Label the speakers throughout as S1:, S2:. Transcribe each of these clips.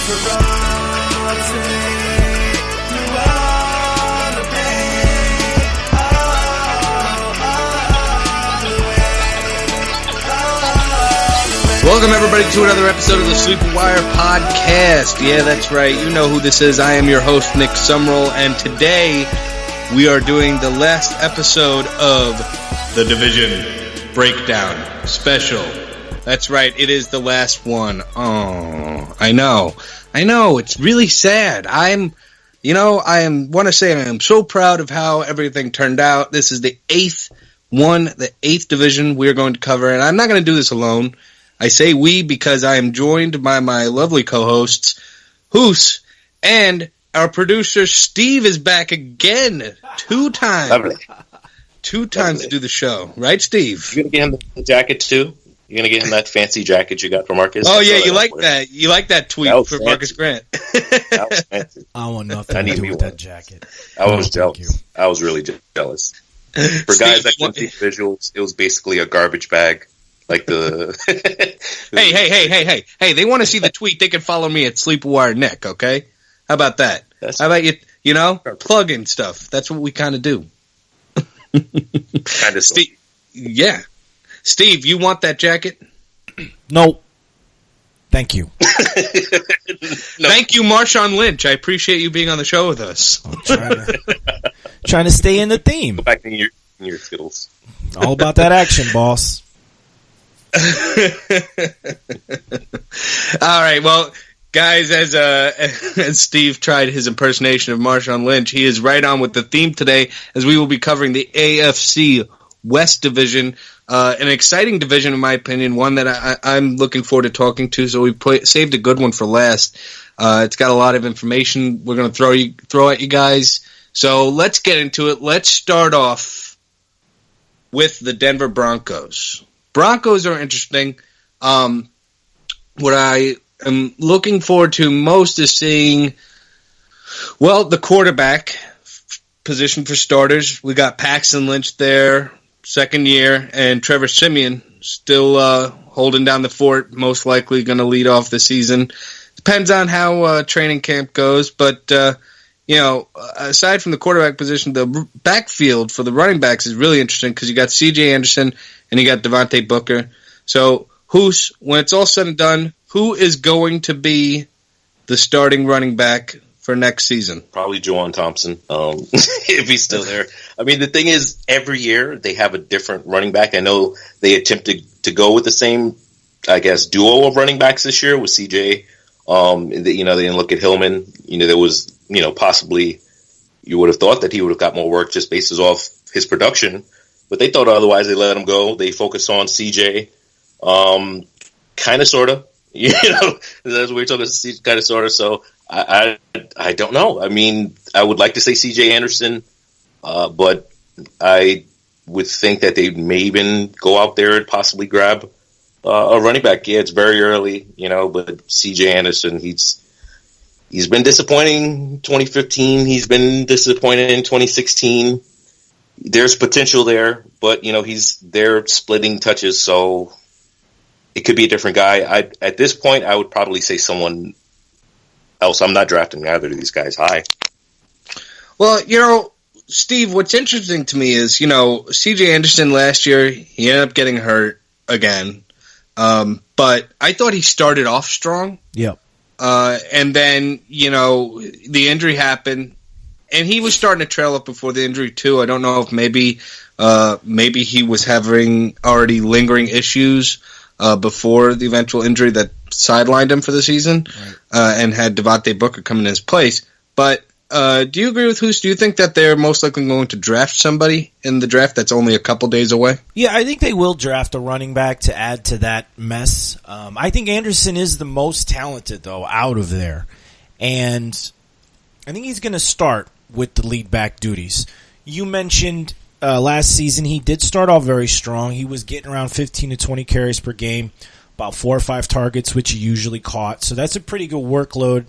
S1: Welcome, everybody, to another episode of the Sleeper Wire podcast. Yeah, that's right. You know who this is. I am your host, Nick Summerall, and today we are doing the last episode of the Division Breakdown Special. That's right. It is the last one. Oh, I know. It's really sad. I want to say I am so proud of how everything turned out. This is the eighth division we are going to cover, and I'm not going to do this alone. I say we because I am joined by my lovely co-hosts, Hoos, and our producer, Steve, is back again. Two times. Lovely. Two times to do the show. Right, Steve?
S2: You're going to get him the jacket, too? You're going to get him that fancy jacket you got for Marcus?
S1: Oh, yeah, you like that. You like that tweet for fancy. Marcus Grant.
S3: That was fancy. I want nothing to do with that jacket.
S2: I was jealous. I was really jealous. For guys that couldn't see visuals, it was basically a garbage bag. Like the
S1: hey! They want to see the tweet. They can follow me at Sleepwire Nick. Okay, how about that? How about you? You know, plug in stuff. That's what we kind of do.
S2: Kind of.
S1: Steve, yeah, Steve, you want that jacket?
S3: No, thank you.
S2: No.
S1: Thank you, Marshawn Lynch. I appreciate you being on the show with us.
S3: I'm trying to stay in the theme.
S2: Go back in your Skittles.
S3: All about that action, boss.
S1: All right, well, guys, as Steve tried his impersonation of Marshawn Lynch, he is right on with the theme today, as we will be covering the AFC West division, an exciting division in my opinion, one that I'm looking forward to talking to. So we saved a good one for last. It's got a lot of information we're going to throw at you guys. So let's get into it. Let's start off with the Denver Broncos. Broncos are interesting. What I am looking forward to most is seeing, well, the quarterback position for starters. We got Paxton Lynch there, second year, and Trevor Siemian still holding down the fort, most likely going to lead off the season. Depends on how training camp goes, but aside from the quarterback position, the backfield for the running backs is really interesting because you got C.J. Anderson and you got Devontae Booker. So, Hoos, when it's all said and done, who is going to be the starting running back for next season?
S2: Probably Juwan Thompson, if he's still there. I mean, the thing is, every year they have a different running back. I know they attempted to go with the same, I guess, duo of running backs this year with C.J. They didn't look at Hillman. There was, possibly you would have thought that he would have got more work just based off his production. But they thought otherwise. They let him go. They focused on CJ, kind of, sort of. That's what we're talking about, kind of, sort of. So I don't know. I mean, I would like to say CJ Anderson, but I would think that they may even go out there and possibly grab a running back. Yeah, it's very early, but CJ Anderson, he's been disappointing in 2015. He's been disappointed in 2016. There's potential there, but, they're splitting touches, so it could be a different guy. At this point, I would probably say someone else. I'm not drafting either of these guys high.
S1: Well, Steve, what's interesting to me is, C.J. Anderson last year, he ended up getting hurt again, but I thought he started off strong.
S3: Yep.
S1: And then, the injury happened. And he was starting to trail up before the injury too. I don't know if maybe he was having already lingering issues before the eventual injury that sidelined him for the season, right. And had Devontae Booker come in his place. But do you agree with Hoos? Do you think that they're most likely going to draft somebody in the draft that's only a couple days away?
S3: Yeah, I think they will draft a running back to add to that mess. I think Anderson is the most talented, though, out of there. And I think he's going to start with the lead back duties. You mentioned last season he did start off very strong. He was getting around 15 to 20 carries per game, about 4 or 5 targets, which he usually caught. So that's a pretty good workload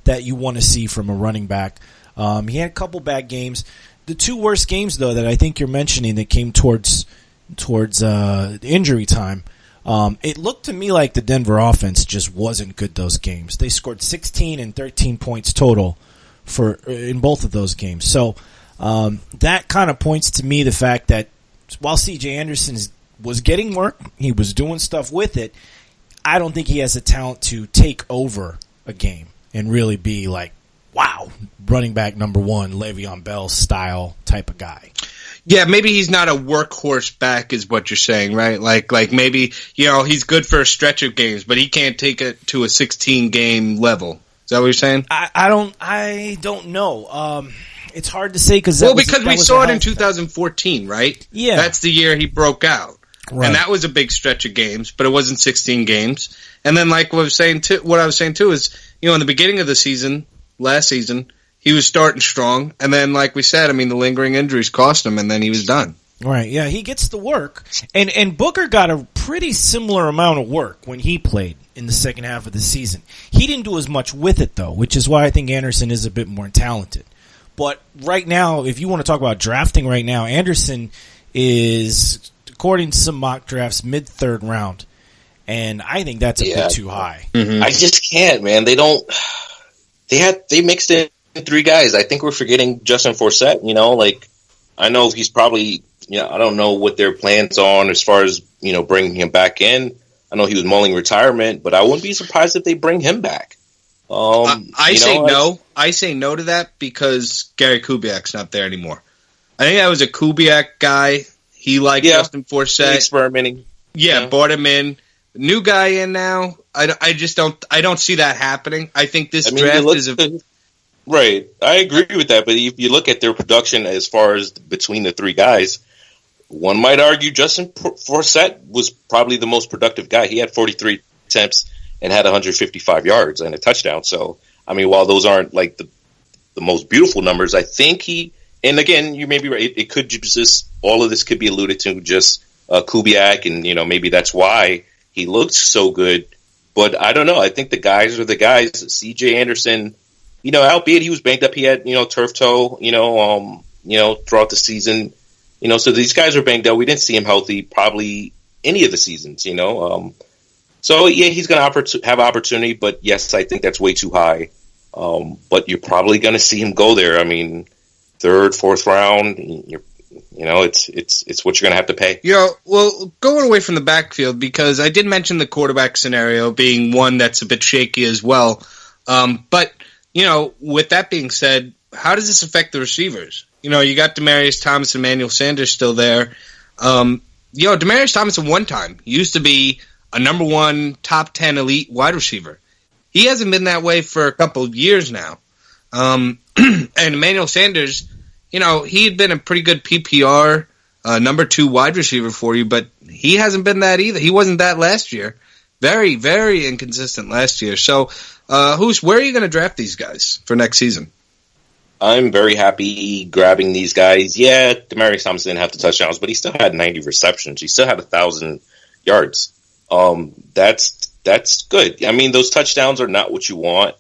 S3: that you want to see from a running back. He had a couple bad games. The 2 worst games, though, that I think you're mentioning that came towards injury time It looked to me like the Denver offense just wasn't good those games. They scored 16 and 13 points total in both of those games. So that kind of points to me the fact that while C.J. Anderson was getting work, he was doing stuff with it, I don't think he has the talent to take over a game and really be like, wow, running back number one, Le'Veon Bell style type of guy.
S1: Yeah, maybe he's not a workhorse back is what you're saying, right? Like maybe, he's good for a stretch of games, but he can't take it to a 16-game level. Is that what you're saying?
S3: I don't know. It's hard to say because
S1: we saw it in 2014, right?
S3: Yeah.
S1: That's the year he broke out.
S3: Right.
S1: And that was a big stretch of games, but it wasn't 16 games. And then like what I was saying too is, in the beginning of the season, last season, he was starting strong, and then, like we said, the lingering injuries cost him, and then he was done.
S3: Right, yeah, he gets the work. And Booker got a pretty similar amount of work when he played in the second half of the season. He didn't do as much with it, though, which is why I think Anderson is a bit more talented. But right now, if you want to talk about drafting right now, Anderson is, according to some mock drafts, mid-third round. And I think that's a bit too high.
S2: Mm-hmm. I just can't, man. They mixed in three guys. I think we're forgetting Justin Forsett. I know he's probably, I don't know what their plans are as far as, bringing him back in. I know he was mulling retirement, but I wouldn't be surprised if they bring him back. I
S1: say no to that because Gary Kubiak's not there anymore. I think that was a Kubiak guy. He liked Justin Forsett.
S2: Experimenting.
S1: Yeah, brought him in. New guy in now. I don't see that happening. I think this draft is
S2: right. I agree with that, but if you look at their production as far as between the three guys, one might argue Justin Forsett was probably the most productive guy. He had 43 attempts and had 155 yards and a touchdown. So, while those aren't like the most beautiful numbers, I think and again, you may be right, it could just, all of this could be alluded to just Kubiak, and, maybe that's why he looked so good. But I don't know. I think the guys are the guys. C.J. Anderson, albeit he was banged up, he had, turf toe, throughout the season. So these guys are banged up. We didn't see him healthy probably any of the seasons, So, yeah, he's going to have opportunity, but yes, I think that's way too high. But you're probably going to see him go there. Third, fourth round, it's what you're going to have to pay.
S1: Well, going away from the backfield, because I did mention the quarterback scenario being one that's a bit shaky as well. But, with that being said, how does this affect the receivers? You got Demaryius Thomas and Emmanuel Sanders still there. Demaryius Thomas at one time used to be a number one, top 10 elite wide receiver. He hasn't been that way for a couple of years now. And Emmanuel Sanders, he had been a pretty good PPR number 2 wide receiver for you, but he hasn't been that either. He wasn't that last year. Very, very inconsistent last year. So, where are you going to draft these guys for next season?
S2: I'm very happy grabbing these guys. Yeah, Demaryius Thomas didn't have the touchdowns, but he still had 90 receptions. He still had 1,000 yards. That's good. Those touchdowns are not what you want,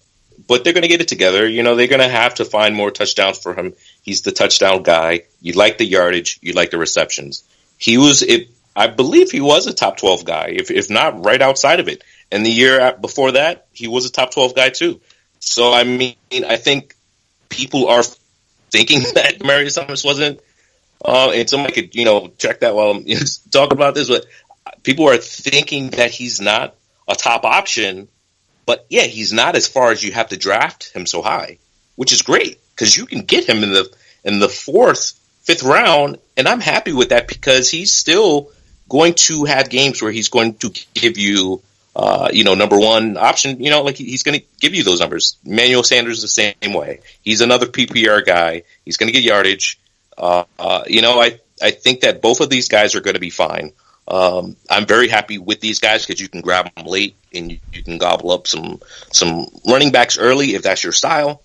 S2: but they're going to get it together. They're going to have to find more touchdowns for him. He's the touchdown guy. You like the yardage. You like the receptions. I believe he was a top 12 guy, if not right outside of it. And the year before that, he was a top 12 guy too. So, I think people are thinking that Demaryius Thomas wasn't, and somebody could, check that while I'm talking about this, but people are thinking that he's not a top option, but yeah, he's not as far as you have to draft him so high, which is great because you can get him in the 4th, 5th round, and I'm happy with that because he's still going to have games where he's going to give you, number one option, he's going to give you those numbers. Emmanuel Sanders the same way. He's another PPR guy. He's going to get yardage. I think that both of these guys are going to be fine. I'm very happy with these guys because you can grab them late and you can gobble up some running backs early if that's your style.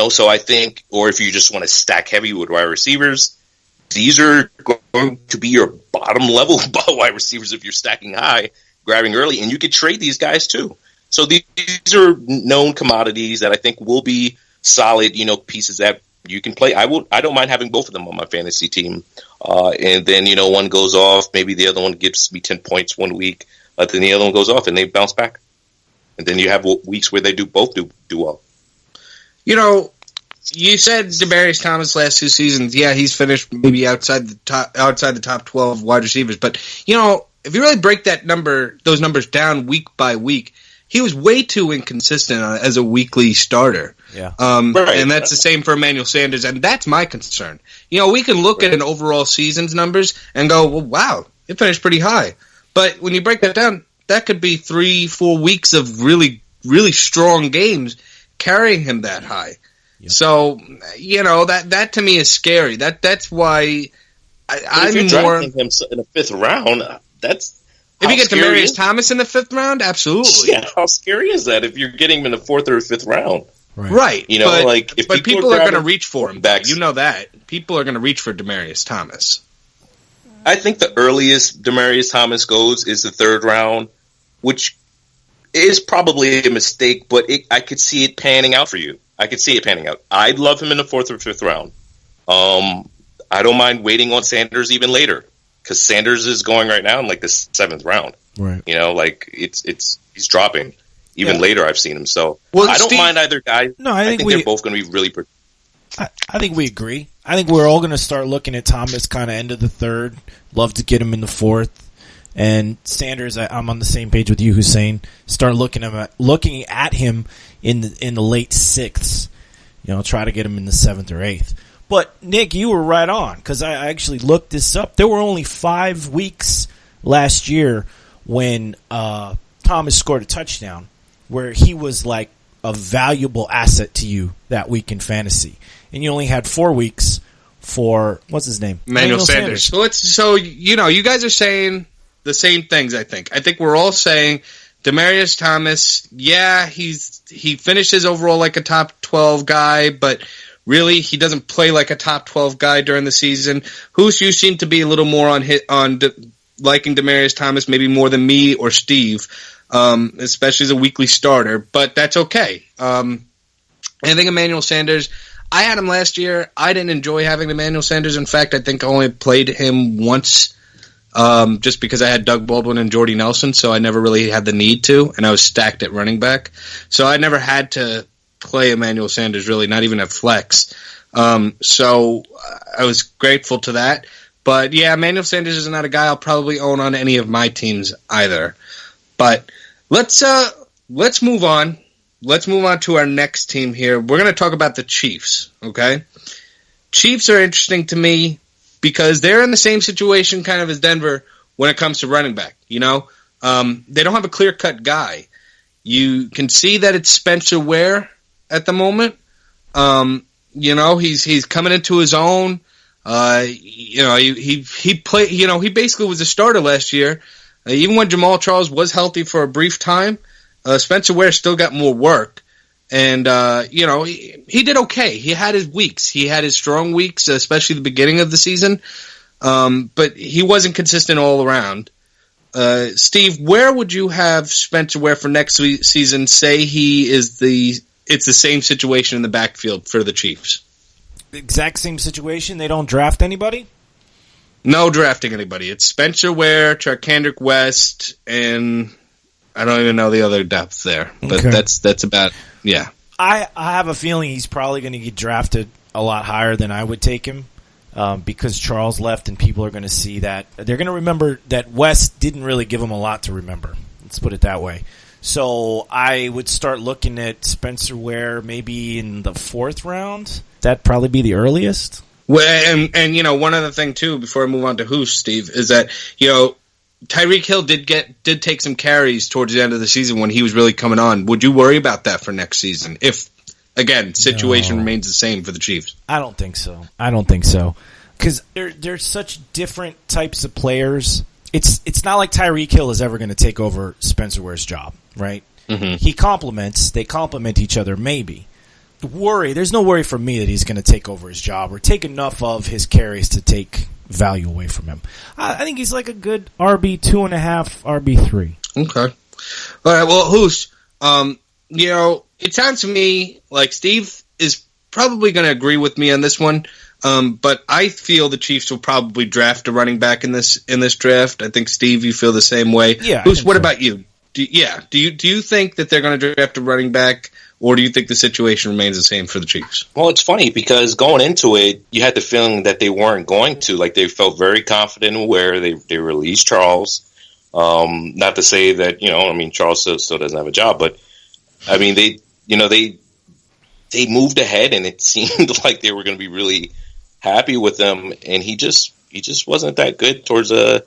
S2: So I think, or if you just want to stack heavy with wide receivers, these are going to be your bottom level wide receivers if you're stacking high, grabbing early, and you could trade these guys too. So these are known commodities that I think will be solid, pieces that you can play. I don't mind having both of them on my fantasy team. And then, one goes off, maybe the other one gives me 10 points one week. But then the other one goes off and they bounce back. And then you have weeks where they do well.
S1: You know, you said Demaryius Thomas last 2 seasons. Yeah, he's finished maybe outside the top 12 wide receivers. But you know, if you really break those numbers down week by week, he was way too inconsistent as a weekly starter.
S3: Yeah,
S2: right.
S1: And that's the same for Emmanuel Sanders, and that's my concern. You know, we can look at an overall season's numbers and go, well, wow, it finished pretty high. But when you break that down, that could be 3-4 weeks of really, really strong games carrying him that high. Yep. So, you know, that to me is scary. That's why I'm
S2: if you're
S1: more
S2: drafting him in the 5th round. That's
S1: if you get Demaryius Thomas in the 5th round, absolutely.
S2: Yeah, how scary is that if you're getting him in the 4th or 5th round?
S1: Right.
S2: You know,
S1: but people are going to reach for him. You know that. People are going to reach for Demaryius Thomas.
S2: I think the earliest Demaryius Thomas goes is the 3rd round, which is probably a mistake, but I could see it panning out for you. I could see it panning out. I'd love him in the 4th or 5th round. I don't mind waiting on Sanders even later, because Sanders is going right now in like the 7th round.
S3: Right.
S2: You know, like he's dropping. Even later, I've seen him. So
S1: well,
S2: I don't mind either guy.
S3: No,
S2: I think they're both going to be really.
S3: I think we agree. I think we're all going to start looking at Thomas kind of end of the 3rd. Love to get him in the 4th. And Sanders, I'm on the same page with you, Hussein. Start looking at him in the late 6th. You know, try to get him in the 7th or 8th. But Nick, you were right on, because I actually looked this up. There were only 5 weeks last year when Thomas scored a touchdown, where he was like a valuable asset to you that week in fantasy. And you only had 4 weeks for, what's his name?
S1: Emmanuel Sanders. So, you know, you guys are saying the same things, I think. I think we're all saying Demaryius Thomas, yeah, he finishes overall like a top 12 guy, but really he doesn't play like a top 12 guy during the season. You seem to be a little more on liking Demaryius Thomas, maybe more than me or Steve. Especially as a weekly starter, but that's okay. I think Emmanuel Sanders, I had him last year. I didn't enjoy having Emmanuel Sanders. In fact, I think I only played him once, just because I had Doug Baldwin and Jordy Nelson, so I never really had the need to, and I was stacked at running back. So I never had to play Emmanuel Sanders, really, not even at flex. So I was grateful to that. But yeah, Emmanuel Sanders is not a guy I'll probably own on any of my teams either. But let's move on. Let's move on to our next team here. We're going to talk about the Chiefs, okay? Chiefs are interesting to me because they're in the same situation kind of as Denver when it comes to running back, you know? They don't have a clear-cut guy. You can see that it's Spencer Ware at the moment. You know, he's coming into his own. You know, he played, you know, he basically was a starter last year. Even when Jamal Charles was healthy for a brief time, Spencer Ware still got more work. And, you know, he did okay. He had his weeks. He had his strong weeks, especially the beginning of the season. But he wasn't consistent all around. Steve, where would you have Spencer Ware for next season? Say it's the same situation in the backfield for the Chiefs.
S3: Exact same situation. They don't draft anybody?
S1: No drafting anybody. It's Spencer Ware, Charkandrick West, and I don't even know the other depth there. But
S3: okay.
S1: That's about, yeah.
S3: I have a feeling he's probably going to get drafted a lot higher than I would take him because Charles left and people are going to see that. They're going to remember that West didn't really give him a lot to remember. Let's put it that way. So I would start looking at Spencer Ware maybe in the 4th round. That'd probably be the earliest.
S1: Well, and you know, one other thing too, before I move on to Hoos, Steve, is that, you know, Tyreek Hill did take some carries towards the end of the season when he was really coming on. Would you worry about that for next season? If, again, situation remains the same for the Chiefs.
S3: I don't think so. Because they're such different types of players. It's not like Tyreek Hill is ever going to take over Spencer Ware's job, right? Mm-hmm. They complement each other, maybe. There's no worry for me that he's going to take over his job or take enough of his carries to take value away from him. I think he's like a good RB 2.5, RB 3.
S1: Okay. All right. Well, Hoos, you know, it sounds to me like Steve is probably going to agree with me on this one. But I feel the Chiefs will probably draft a running back in this draft. I think, Steve, you feel the same way.
S3: Yeah.
S1: What about you? Do you think that they're going to draft a running back, or do you think the situation remains the same for the Chiefs?
S2: Well, it's funny because going into it, you had the feeling that they weren't going to. Like, they felt very confident in where they released Charles. Not to say that, Charles still doesn't have a job, but I mean, they moved ahead, and it seemed like they were going to be really happy with him, and he just wasn't that good towards the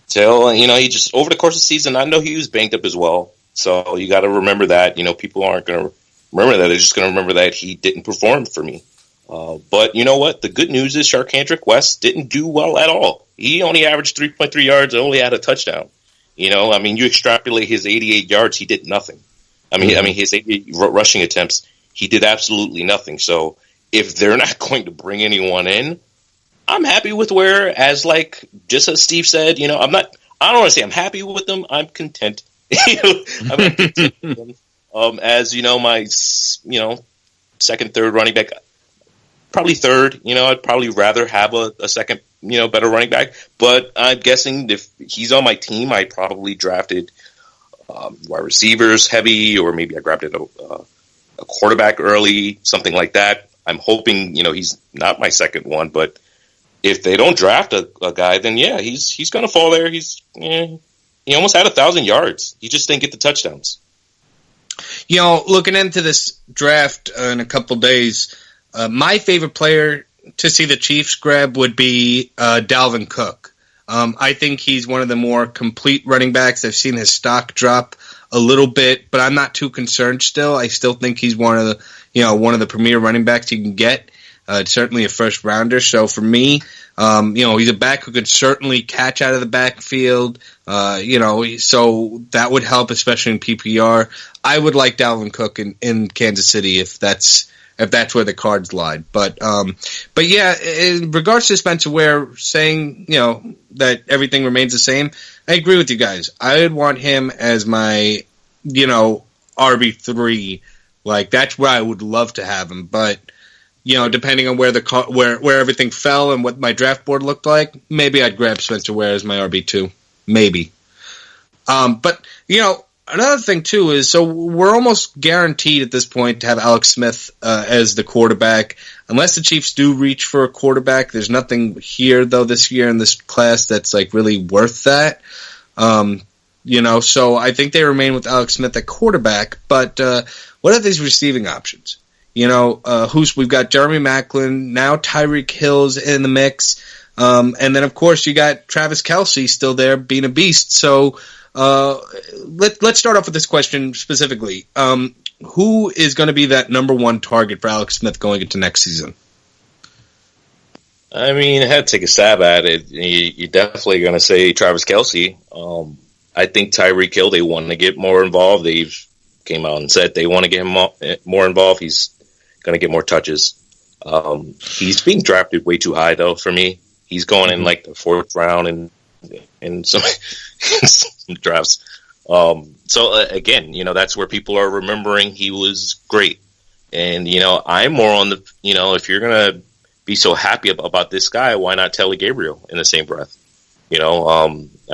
S2: tail. And, he just, over the course of the season, I know he was banged up as well. So you got to remember that. People aren't going to remember that. They're just going to remember that he didn't perform for me. But you know what? The good news is Sharkhandrick West didn't do well at all. He only averaged 3.3 yards and only had a touchdown. You extrapolate his 88 yards, he did nothing. His 88 rushing attempts, he did absolutely nothing. So if they're not going to bring anyone in, I'm happy with just as Steve said, I don't want to say I'm happy with them. I'm content. I'm content with them. As my, second, third running back, probably third, I'd probably rather have a second, better running back. But I'm guessing if he's on my team, I probably drafted wide receivers heavy, or maybe I grabbed a quarterback early, something like that. I'm hoping, he's not my second one, but if they don't draft a guy, then yeah, he's going to fall there. He almost had 1,000 yards. He just didn't get the touchdowns.
S1: Looking into this draft in a couple days, my favorite player to see the Chiefs grab would be Dalvin Cook. I think he's one of the more complete running backs. I've seen his stock drop a little bit, but I'm not too concerned still. I still think he's one of the premier running backs you can get. Certainly a first rounder. So for me, he's a back who could certainly catch out of the backfield. So that would help, especially in PPR. I would like Dalvin Cook in Kansas City if that's where the cards lie. But yeah, in regards to Spencer Ware saying, that everything remains the same, I agree with you guys. I would want him as my, RB3. Like, that's where I would love to have him. But, depending on where everything fell and what my draft board looked like, maybe I'd grab Spencer Ware as my RB2. Maybe. But, another thing, too, is so we're almost guaranteed at this point to have Alex Smith as the quarterback. Unless the Chiefs do reach for a quarterback, there's nothing here, though, this year in this class that's, really worth that. So I think they remain with Alex Smith at quarterback. But what are these receiving options? We've got Jeremy Maclin, now Tyreek Hill's in the mix. And then, of course, you got Travis Kelce still there being a beast. So let's start off with this question specifically. Who is going to be that number one target for Alex Smith going into next season?
S2: I had to take a stab at it. You're definitely going to say Travis Kelce. I think Tyreek Hill, they want to get more involved. They've came out and said they want to get him more involved. He's going to get more touches. He's being drafted way too high, though, for me. He's going in the fourth round in some drafts. So again, that's where people are remembering he was great. And, I'm more on the, if you're going to be so happy about this guy, why not Taylor Gabriel in the same breath? I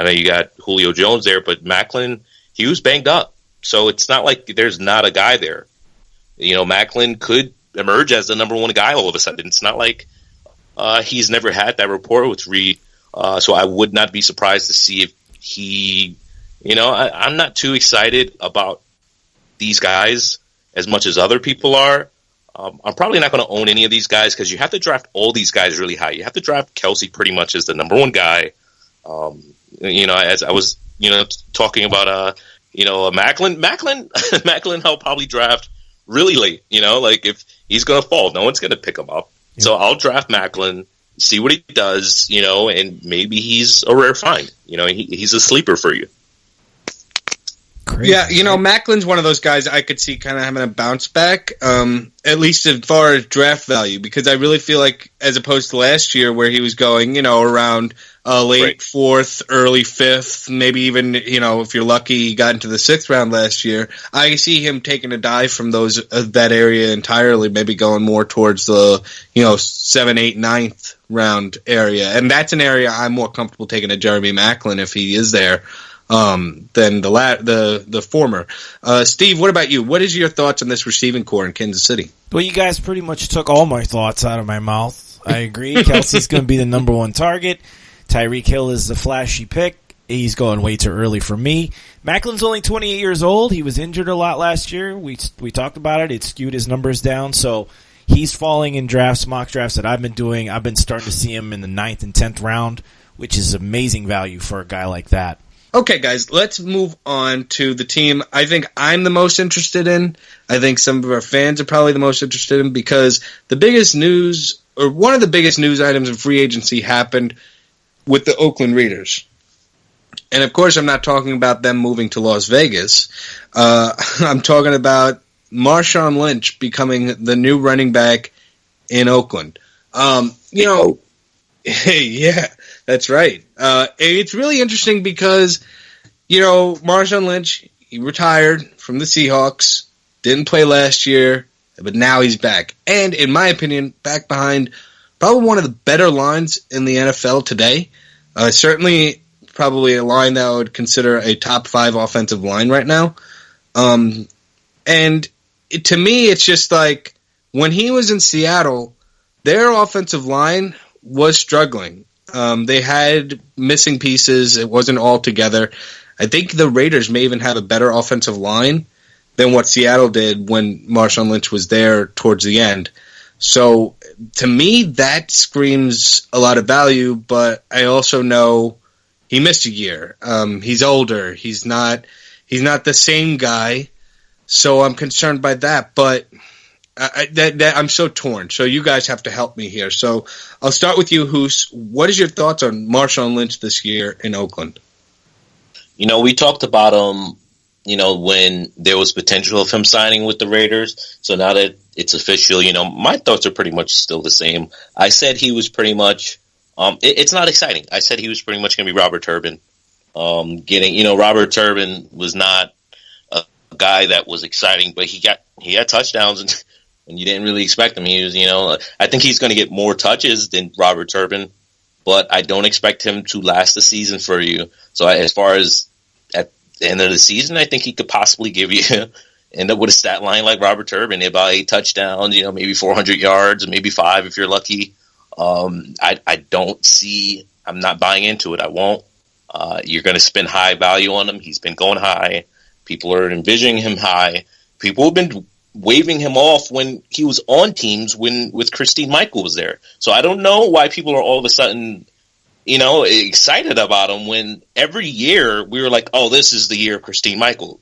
S2: know you got Julio Jones there, but Maclin, he was banged up. So it's not like there's not a guy there. Maclin could emerge as the number one guy all of a sudden. It's not like he's never had that rapport with Reed. So I would not be surprised to see if he, I'm not too excited about these guys as much as other people are. I'm probably not going to own any of these guys because you have to draft all these guys really high. You have to draft Kelce pretty much as the number one guy. As I was, talking about, Maclin I'll probably draft really late, if he's going to fall, no one's going to pick him up. Yeah. So I'll draft Maclin, see what he does, and maybe he's a rare find. He's a sleeper for you.
S1: Crazy. Yeah, Macklin's one of those guys I could see kind of having a bounce back, at least as far as draft value, because I really feel like, as opposed to last year where he was going, around late
S2: Right.
S1: 4th, early 5th, maybe even, if you're lucky, he got into the 6th round last year. I see him taking a dive from that area entirely, maybe going more towards the, 7, 8, 9th round area. And that's an area I'm more comfortable taking a Jeremy Maclin if he is there. Than the former. Steve, what about you? What is your thoughts on this receiving core in Kansas City?
S3: Well, you guys pretty much took all my thoughts out of my mouth. I agree. Kelsey's going to be the number one target. Tyreek Hill is the flashy pick. He's going way too early for me. Macklin's only 28 years old. He was injured a lot last year. We talked about it. It skewed his numbers down. So he's falling in mock drafts that I've been doing. I've been starting to see him in the 9th and 10th round, which is amazing value for a guy like that.
S1: Okay, guys, let's move on to the team I think I'm the most interested in. I think some of our fans are probably the most interested in because the biggest news, or one of the biggest news items in free agency happened with the Oakland Raiders. And, of course, I'm not talking about them moving to Las Vegas. I'm talking about Marshawn Lynch becoming the new running back in Oakland. Yeah, that's right. It's really interesting because, Marshawn Lynch, he retired from the Seahawks, didn't play last year, but now he's back. And, in my opinion, back behind probably one of the better lines in the NFL today. Certainly probably a line that I would consider a top 5 offensive line right now. To me, it's just like when he was in Seattle, their offensive line was struggling. They had missing pieces. It wasn't all together. I think the Raiders may even have a better offensive line than what Seattle did when Marshawn Lynch was there towards the end. So to me, that screams a lot of value, but I also know he missed a year. He's older. He's not the same guy. So I'm concerned by that, but I'm so torn. So you guys have to help me here. So I'll start with you, Hoos. What is your thoughts on Marshawn Lynch this year in Oakland?
S2: We talked about him, when there was potential of him signing with the Raiders. So now that it's official, my thoughts are pretty much still the same. I said he was pretty much, it's not exciting. I said he was pretty much going to be Robert Turbin. Robert Turbin was not a guy that was exciting, but he had touchdowns and you didn't really expect him. He was, I think he's going to get more touches than Robert Turbin, but I don't expect him to last the season for you. So as far as at the end of the season, I think he could possibly end up with a stat line like Robert Turbin, about 8 touchdowns, maybe 400 yards, maybe 5 if you're lucky. I'm not buying into it. I won't. You're going to spend high value on him. He's been going high. People are envisioning him high. People have been waving him off when he was on teams with Christine Michael was there. So I don't know why people are all of a sudden, excited about him when every year we were like, oh, this is the year of Christine Michael.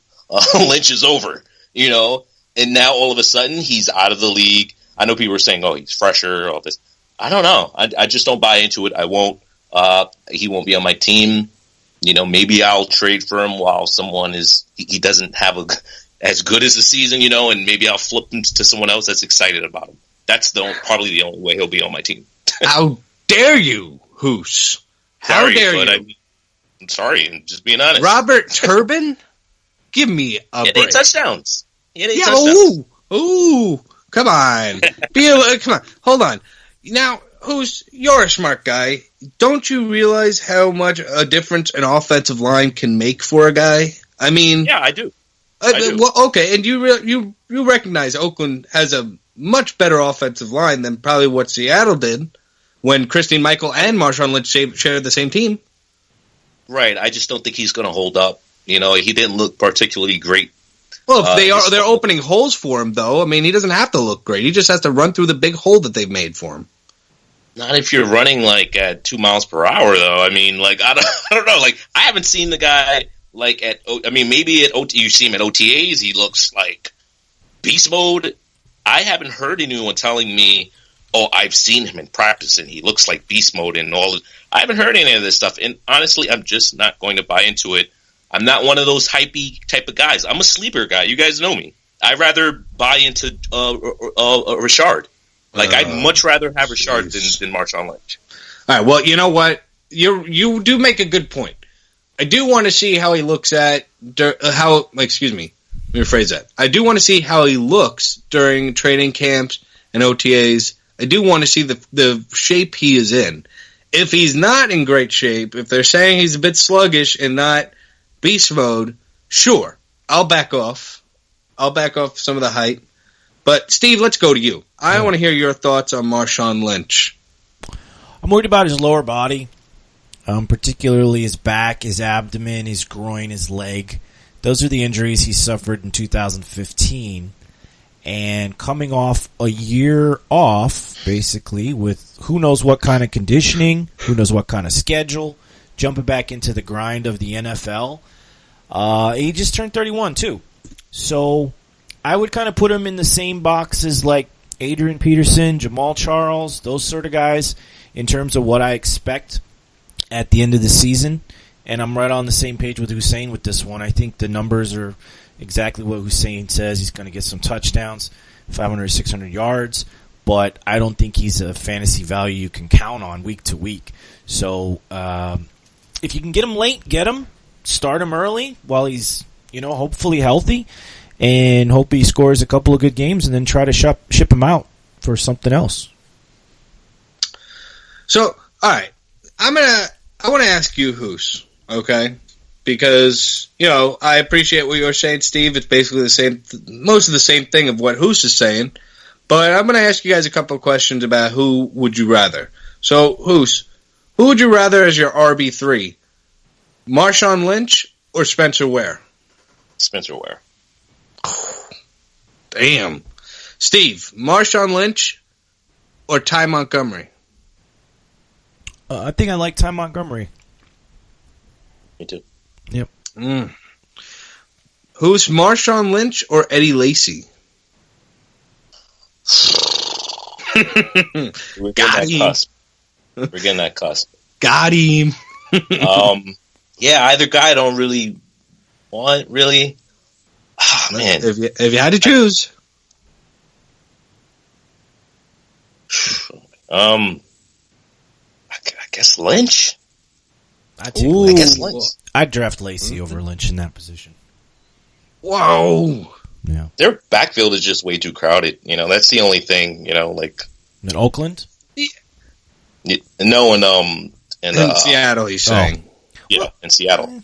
S2: Lynch is over, and now all of a sudden he's out of the league. I know people were saying, oh, he's fresher, all this. I don't know. I just don't buy into it. I won't. He won't be on my team. Maybe I'll trade for him while he doesn't have as good as the season, and maybe I'll flip him to someone else that's excited about him. That's probably the only way he'll be on my team.
S1: How dare you, Hoos? How dare you?
S2: I'm sorry, I'm just being honest.
S1: Robert Turbin? Give me a break.
S2: 8 touchdowns.
S1: Touchdowns. Ooh, come on. Come on, hold on. Now, you're a smart guy. Don't you realize how much a difference an offensive line can make for a guy? I mean,
S2: yeah, I do.
S1: Well, okay, and you recognize Oakland has a much better offensive line than probably what Seattle did when Christine Michael and Marshawn Lynch shared the same team.
S2: Right. I just don't think he's going to hold up. He didn't look particularly great.
S1: Well, if they're opening holes for him, though. I mean, he doesn't have to look great. He just has to run through the big hole that they've made for him.
S2: Not if you're running at 2 miles per hour, though. I mean, I don't know. I haven't seen the guy maybe you see him at OTAs. He looks like beast mode. I haven't heard anyone telling me, oh, I've seen him in practice and he looks like beast mode and all. I haven't heard any of this stuff. And honestly, I'm just not going to buy into it. I'm not one of those hypey type of guys. I'm a sleeper guy. You guys know me. I'd rather buy into Richard. I'd much rather have Richard than Marshawn Lynch.
S1: All right. Well, you know what? you do make a good point. I do want to see how he looks Let me rephrase that. I do want to see how he looks during training camps and OTAs. I do want to see the shape he is in. If he's not in great shape, if they're saying he's a bit sluggish and not beast mode, sure, I'll back off. I'll back off some of the hype. But, Steve, let's go to you. I want to hear your thoughts on Marshawn Lynch.
S3: I'm worried about his lower body, particularly his back, his abdomen, his groin, his leg. Those are the injuries he suffered in 2015. And coming off a year off, basically, with who knows what kind of conditioning, who knows what kind of schedule, jumping back into the grind of the NFL. He just turned 31, too. So I would kind of put him in the same box as like Adrian Peterson, Jamal Charles, those sort of guys in terms of what I expect at the end of the season. And I'm right on the same page with Hussein with this one. I think the numbers are exactly what Hussein says. He's going to get some touchdowns, 500, 600 yards, but I don't think he's a fantasy value you can count on week to week. So if you can get him late, get him. Start him early while he's, hopefully healthy, and hope he scores a couple of good games, and then try to ship him out for something else. So, all right, I want to ask you, Hus, okay? Because, I appreciate what you're saying, Steve. It's basically the same, most of the same thing of what Hus is saying. But I'm going to ask you guys a couple of questions about who would you rather. So, Hus, who would you rather as your RB3? Marshawn Lynch or Spencer Ware?
S2: Spencer Ware.
S1: Damn. Steve, Marshawn Lynch or Ty Montgomery?
S3: I think I like Ty Montgomery.
S2: Me too.
S3: Yep.
S1: Who's Marshawn Lynch or Eddie Lacy?
S2: We're getting that cusp.
S1: Got him.
S2: Yeah, either guy I don't really want, really. Oh, man.
S1: If you had to choose.
S2: I guess Lynch.
S3: I guess
S2: Lynch.
S3: I'd draft Lacy over Lynch in that position.
S1: Whoa.
S3: Yeah.
S2: Their backfield is just way too crowded. That's the only thing, like.
S3: In Oakland?
S2: No,
S1: in Seattle, he's saying.
S2: Yeah, in Seattle.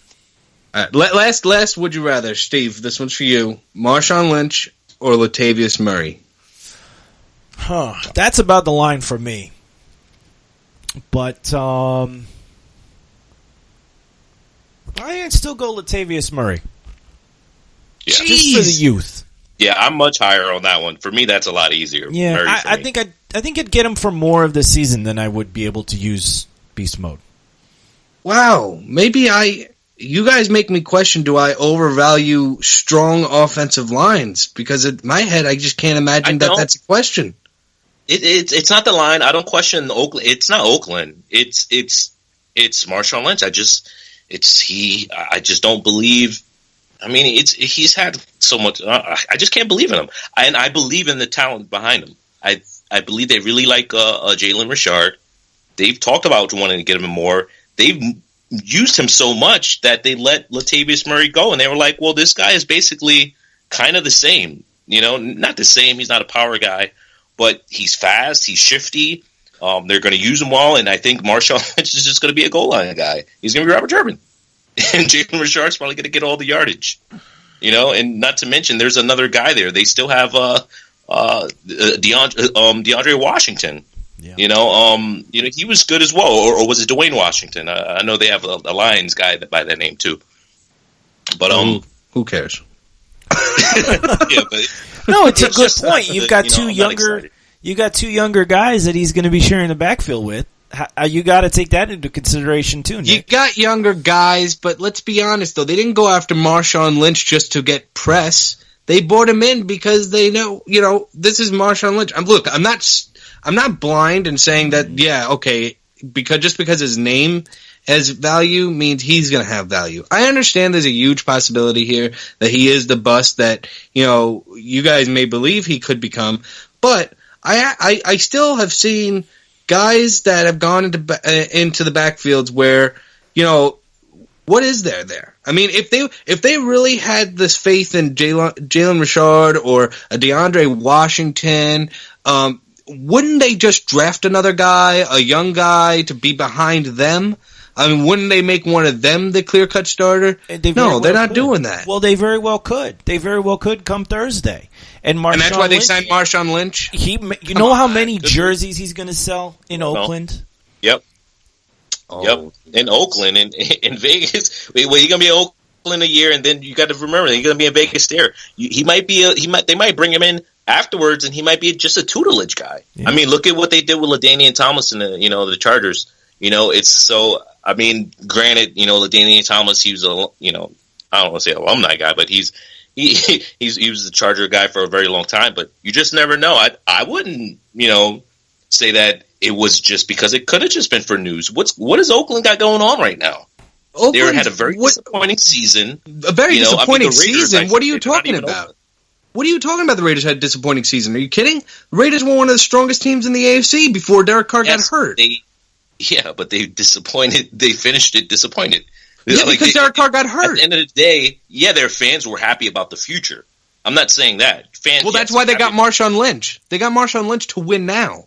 S1: Last would you rather, Steve, this one's for you. Marshawn Lynch or Latavius Murray?
S3: That's about the line for me. But I'd still go Latavius Murray.
S2: Yeah.
S3: Just for the youth.
S2: Yeah, I'm much higher on that one. For me, that's a lot easier.
S3: Yeah, I think I'd get him for more of the season than I would be able to use Beast Mode.
S1: Wow, you guys make me question, do I overvalue strong offensive lines? Because in my head, I just can't imagine that's a question.
S2: It's not the line. I don't question Oakland. It's not Oakland. It's Marshawn Lynch. I just don't believe. I mean, he's had so much. I just can't believe in him, and I believe in the talent behind him. I believe they really like Jalen Richard. They've talked about wanting to get him more. They've used him so much that they let Latavius Murray go, and they were like, "Well, this guy is basically kind of the same. Not the same. He's not a power guy, but he's fast. He's shifty. They're going to use him well, and I think Marshawn Lynch is just going to be a goal line guy. He's going to be Robert Turbin, and Jalen Richard's probably going to get all the yardage. And not to mention, there's another guy there. They still have DeAndre Washington." Yeah. He was good as well, or was it Dwayne Washington? I know they have a Lions guy by that name too. But
S1: who cares?
S2: Yeah, but
S3: no, it's a good point. You've got two younger guys that he's going to be sharing the backfield with. You got to take that into consideration too, Nick.
S1: You got younger guys, but let's be honest though, they didn't go after Marshawn Lynch just to get press. They brought him in because they know, this is Marshawn Lynch. I'm not blind in saying that, because his name has value means he's going to have value. I understand there's a huge possibility here that he is the bust that, you guys may believe he could become, but I still have seen, guys that have gone into the backfields where, what is there? I mean, if they really had this faith in Jalen Richard or a DeAndre Washington, wouldn't they just draft another guy, a young guy, to be behind them? I mean, wouldn't they make one of them the clear-cut starter? No, they're not doing that.
S3: Well, they very well could. They very well could come Thursday. And
S1: that's why they signed Marshawn Lynch?
S3: You know how many jerseys he's going to sell in Oakland?
S2: Yep.
S1: Oh.
S2: Yep. In Oakland, in Vegas. Well, you're going to be in Oakland a year, and then you got to remember, you're going to be in Vegas there. They might bring him in afterwards, and he might be just a tutelage guy. Yeah. I mean, look at what they did with LaDainian Thomas and the Chargers. It's so. I mean, granted, LaDainian Thomas, he was I don't want to say alumni guy, but he was the Charger guy for a very long time. But you just never know. I wouldn't say that it was just because it could have just been for news. What has Oakland got going on right now? They had a very disappointing season.
S1: A very disappointing season. What are you talking about? What are you talking about? The Raiders had a disappointing season. Are you kidding? The Raiders were one of the strongest teams in the AFC before Derek Carr got hurt.
S2: Yeah, but they disappointed. They finished it disappointed.
S1: Yeah, because Derek Carr got hurt.
S2: At the end of the day, their fans were happy about the future. I'm not saying that.
S1: Well, that's why they got Marshawn Lynch. They got Marshawn Lynch to win now.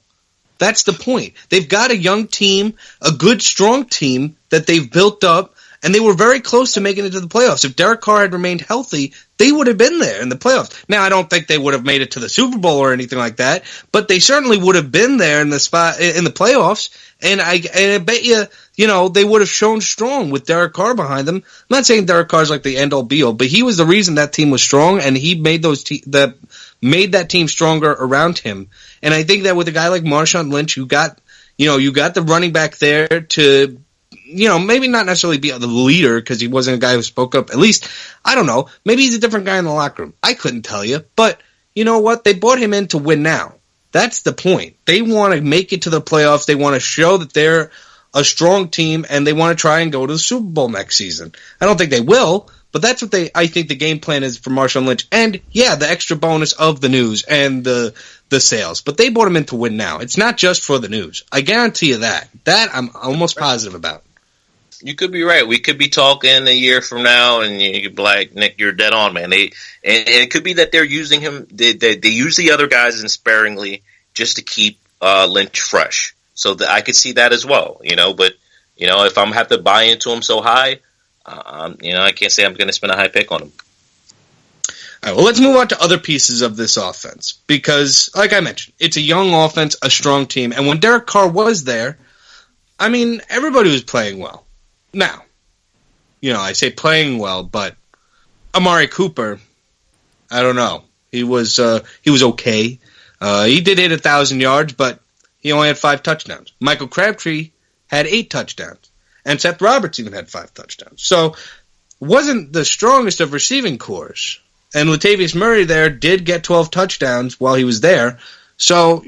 S1: That's the point. They've got a young team, a good, strong team that they've built up, and they were very close to making it to the playoffs. If Derek Carr had remained healthy, they would have been there in the playoffs. Now, I don't think they would have made it to the Super Bowl or anything like that, but they certainly would have been there in the playoffs. And I bet you, they would have shown strong with Derek Carr behind them. I'm not saying Derek Carr's like the end-all be-all, but he was the reason that team was strong, and he made that team stronger around him. And I think that with a guy like Marshawn Lynch, you got the running back there to, maybe not necessarily be the leader because he wasn't a guy who spoke up. At least, I don't know. Maybe he's a different guy in the locker room. I couldn't tell you. But you know what? They brought him in to win now. That's the point. They want to make it to the playoffs. They want to show that they're a strong team, and they want to try and go to the Super Bowl next season. I don't think they will, but that's what I think the game plan is for Marshawn Lynch. And, the extra bonus of the news and the sales. But they brought him in to win now. It's not just for the news. I guarantee you that. That I'm almost positive about.
S2: You could be right. We could be talking a year from now, and you could be like, Nick, you're dead on, man. And it could be that they're using him. They use the other guys sparingly just to keep Lynch fresh. So I could see that as well, But if I'm have to buy into him so high, I can't say I'm going to spend a high pick on him.
S1: All right, well, let's move on to other pieces of this offense because, like I mentioned, it's a young offense, a strong team, and when Derek Carr was there, I mean, everybody was playing well. Now, I say playing well, but Amari Cooper, I don't know. He was okay. He did hit 1,000 yards, but he only had 5 touchdowns. Michael Crabtree had 8 touchdowns, and Seth Roberts even had 5 touchdowns. So, wasn't the strongest of receiving cores. And Latavius Murray there did get 12 touchdowns while he was there. So,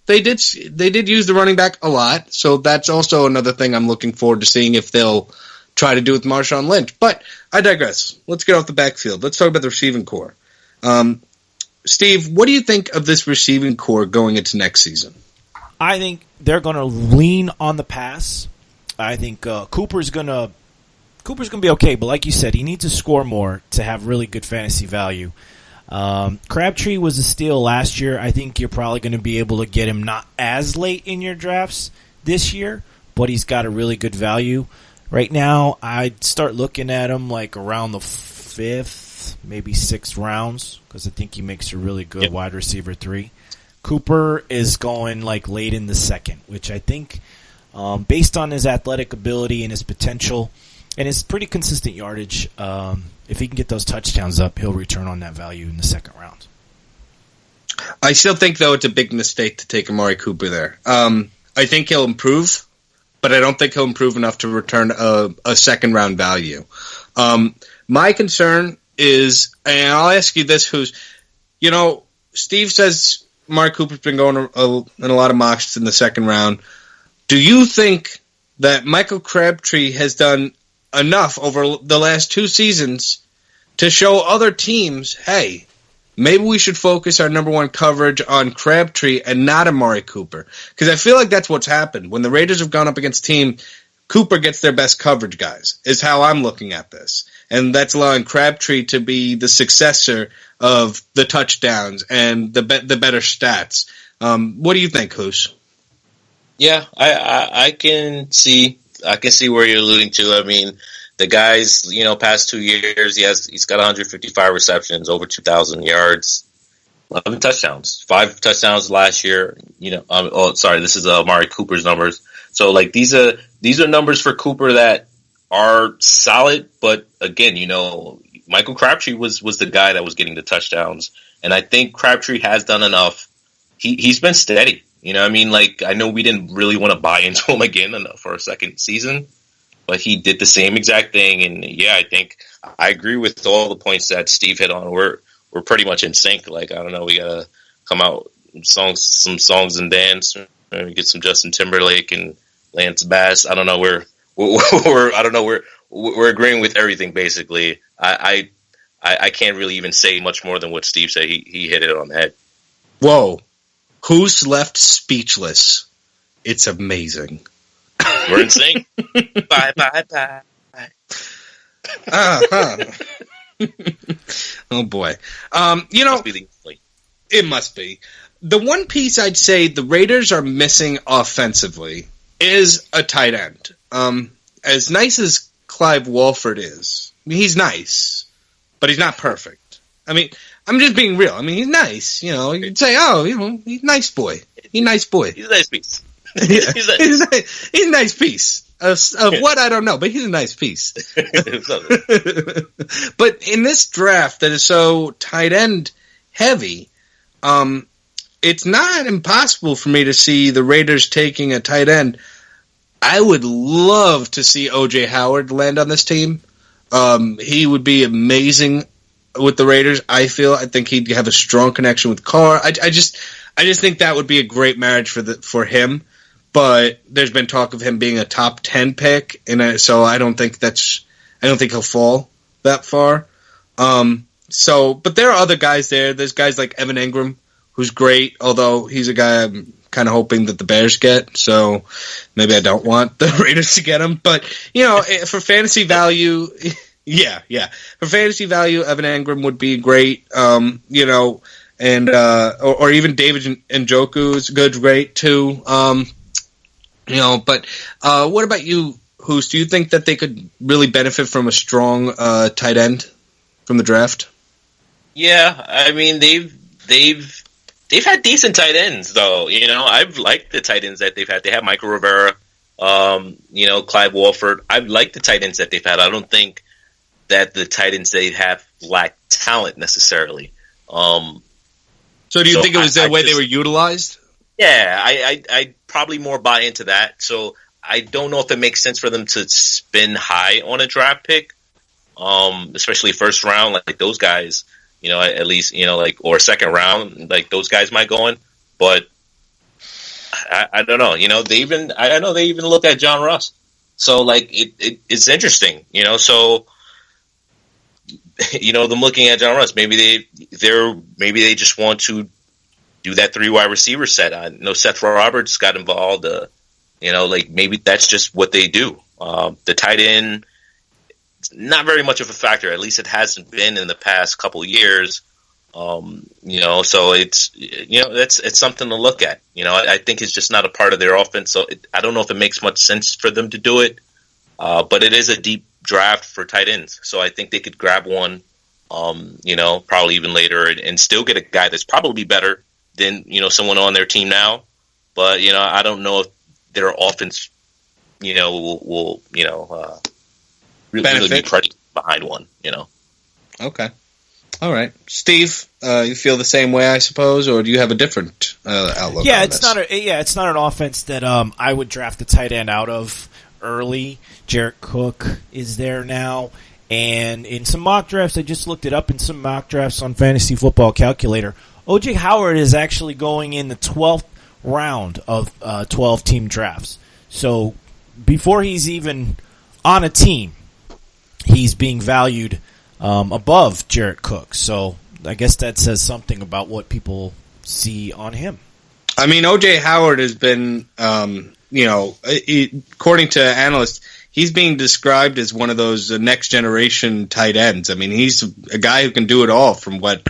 S1: they did use the running back a lot, so that's also another thing I'm looking forward to seeing if they'll try to do with Marshawn Lynch. But I digress. Let's get off the backfield. Let's talk about the receiving core. Steve, what do you think of this receiving core going into next season?
S3: I think they're going to lean on the pass. I think Cooper's going to be okay, but like you said, he needs to score more to have really good fantasy value. Crabtree was a steal last year. I think you're probably going to be able to get him not as late in your drafts this year, but he's got a really good value. Right now, I'd start looking at him like around the 5th, maybe 6th rounds because I think he makes a really good wide receiver 3. Cooper is going like late in the 2nd, which I think based on his athletic ability and his potential and his pretty consistent yardage, if he can get those touchdowns up, he'll return on that value in the 2nd round.
S1: I still think, though, it's a big mistake to take Amari Cooper there. I think he'll improve, but I don't think he'll improve enough to return a 2nd-round value. My concern is, and I'll ask you this, Steve says Amari Cooper's been going in a lot of mocks in the 2nd round. Do you think that Michael Crabtree has done enough over the last 2 seasons to show other teams, hey, maybe we should focus our number one coverage on Crabtree and not Amari Cooper. Because I feel like that's what's happened. When the Raiders have gone up against team, Cooper gets their best coverage guys, is how I'm looking at this. And that's allowing Crabtree to be the successor of the touchdowns and the better stats. What do you think, Hoos?
S2: Yeah, I can see where you're alluding to. I mean, the guy's, past 2 years, he's got 155 receptions, over 2,000 yards, 11 touchdowns, 5 touchdowns last year. This is Amari Cooper's numbers. So like these are numbers for Cooper that are solid, but again, Michael Crabtree was the guy that was getting the touchdowns, and I think Crabtree has done enough. He's been steady. I know we didn't really want to buy into him again for a second season, but he did the same exact thing. And yeah, I think I agree with all the points that Steve hit on. We're pretty much in sync. Like, I don't know, we gotta come out some songs and dance, maybe get some Justin Timberlake and Lance Bass. I don't know. We're agreeing with everything basically. I can't really even say much more than what Steve said. He hit it on the head.
S1: Whoa. Who's left speechless? It's amazing.
S2: We're in sync. Bye.
S1: Oh boy. It must be. The one piece I'd say the Raiders are missing offensively is a tight end. As nice as Clive Walford is, he's nice, but he's not perfect. I'm just being real. He's nice. You'd say, he's a nice boy. He's a nice boy.
S2: He's a nice piece.
S1: He's a nice piece of what I don't know, but he's a nice piece. But in this draft that is so tight end heavy, it's not impossible for me to see the Raiders taking a tight end. I would love to see O.J. Howard land on this team. He would be amazing with the Raiders. I think he'd have a strong connection with Carr. I just think that would be a great marriage for him. But there's been talk of him being a top 10 pick, and so I don't think he'll fall that far. But there are other guys there. There's guys like Evan Ingram, who's great, although he's a guy I'm kind of hoping that the Bears get. So maybe I don't want the Raiders to get him. But for fantasy value. Yeah. For fantasy value, Evan Ingram would be great. And or even David Njoku is great too. But what about you, Hoos? Do you think that they could really benefit from a strong tight end from the draft?
S2: Yeah, they've had decent tight ends though. I've liked the tight ends that they've had. They have Michael Rivera, Clive Walford. I've liked the tight ends that they've had. I don't think that the tight ends they have lack talent necessarily. So
S1: do you think it was the way they were utilized?
S2: Yeah, I probably more buy into that. So I don't know if it makes sense for them to spin high on a draft pick, especially first round, like those guys, at least, or second round, like those guys might go in. But I don't know, I know they even look at John Ross. So like it's interesting, so them looking at John Ross, maybe they just want to do that 3 wide receiver set. I know Seth Roberts got involved. Maybe that's just what they do. The tight end, not very much of a factor. At least it hasn't been in the past couple of years. So it's it's something to look at. I think it's just not a part of their offense. So I don't know if it makes much sense for them to do it. But it is a deep draft for tight ends, so I think they could grab one. Probably even later, and still get a guy that's probably better than someone on their team now. But I don't know if their offense, will really be predicated behind one.
S1: Okay. All right, Steve. You feel the same way, I suppose, or do you have a different outlook?
S3: Yeah,
S1: on
S3: it's
S1: this?
S3: not an offense that I would draft the tight end out of early. Jarrett Cook is there now, and in some mock drafts, I just looked it up in some mock drafts on Fantasy Football Calculator. O.J. Howard is actually going in the 12th round of 12-team drafts. So before he's even on a team, he's being valued above Jarrett Cook. So I guess that says something about what people see on him.
S1: I mean, O.J. Howard has been, according to analysts, he's being described as one of those next generation tight ends. I mean, he's a guy who can do it all from what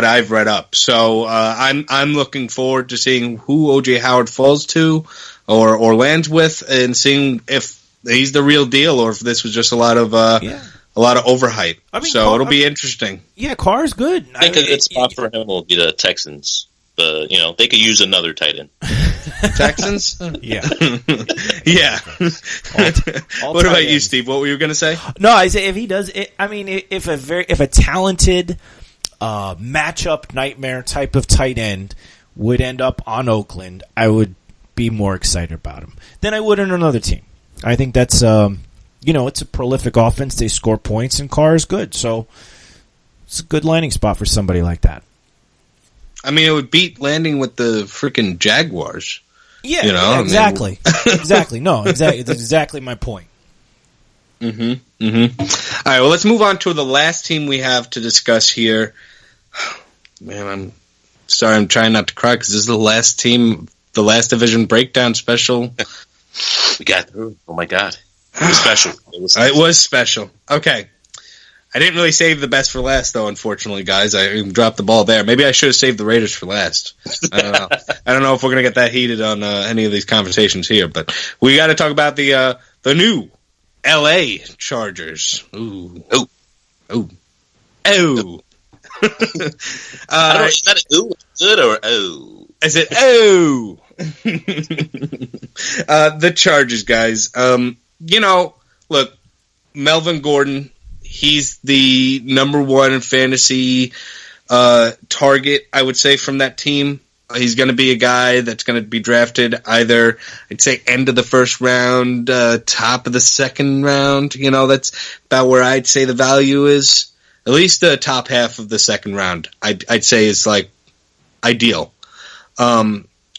S1: I've read up. So I'm looking forward to seeing who O.J. Howard falls to or lands with, and seeing if he's the real deal or if this was just a lot of overhype. I mean, it'll be interesting.
S3: Yeah, Carr's good.
S2: I think a good spot for him will be the Texans. But, they could use another tight end.
S1: Texans?
S3: Yeah.
S1: Yeah.
S3: All
S1: what about you, Steve? What were you going to say?
S3: No, I say if he does it, I mean, if a talented matchup nightmare type of tight end would end up on Oakland, I would be more excited about him than I would on another team. I think that's, it's a prolific offense. They score points, and Carr is good. So it's a good landing spot for somebody like that.
S1: I mean, it would beat landing with the freaking Jaguars.
S3: Yeah, exactly. Exactly. No, exactly. It's exactly my point.
S1: Mm-hmm. Mm-hmm. All right, well, let's move on to the last team we have to discuss here. Man, I'm sorry, I'm trying not to cry because this is the last team, the last division breakdown special.
S2: We got through. Oh, my God. It was special.
S1: It was special. Okay. I didn't really save the best for last, though, unfortunately, guys. I dropped the ball there. Maybe I should have saved the Raiders for last. I don't know. I don't know if we're going to get that heated on any of these conversations here, but we got to talk about the new L.A. Chargers. Ooh. Oh. Oh. Oh.
S2: I don't know, is that an ooh good or oh?
S1: Is it oh? The Chargers, guys. Look, Melvin Gordon, he's the number one fantasy target, I would say, from that team. He's going to be a guy that's going to be drafted either, I'd say, end of the first round, top of the second round. That's about where I'd say the value is. At least the top half of the second round, I'd say, is like ideal.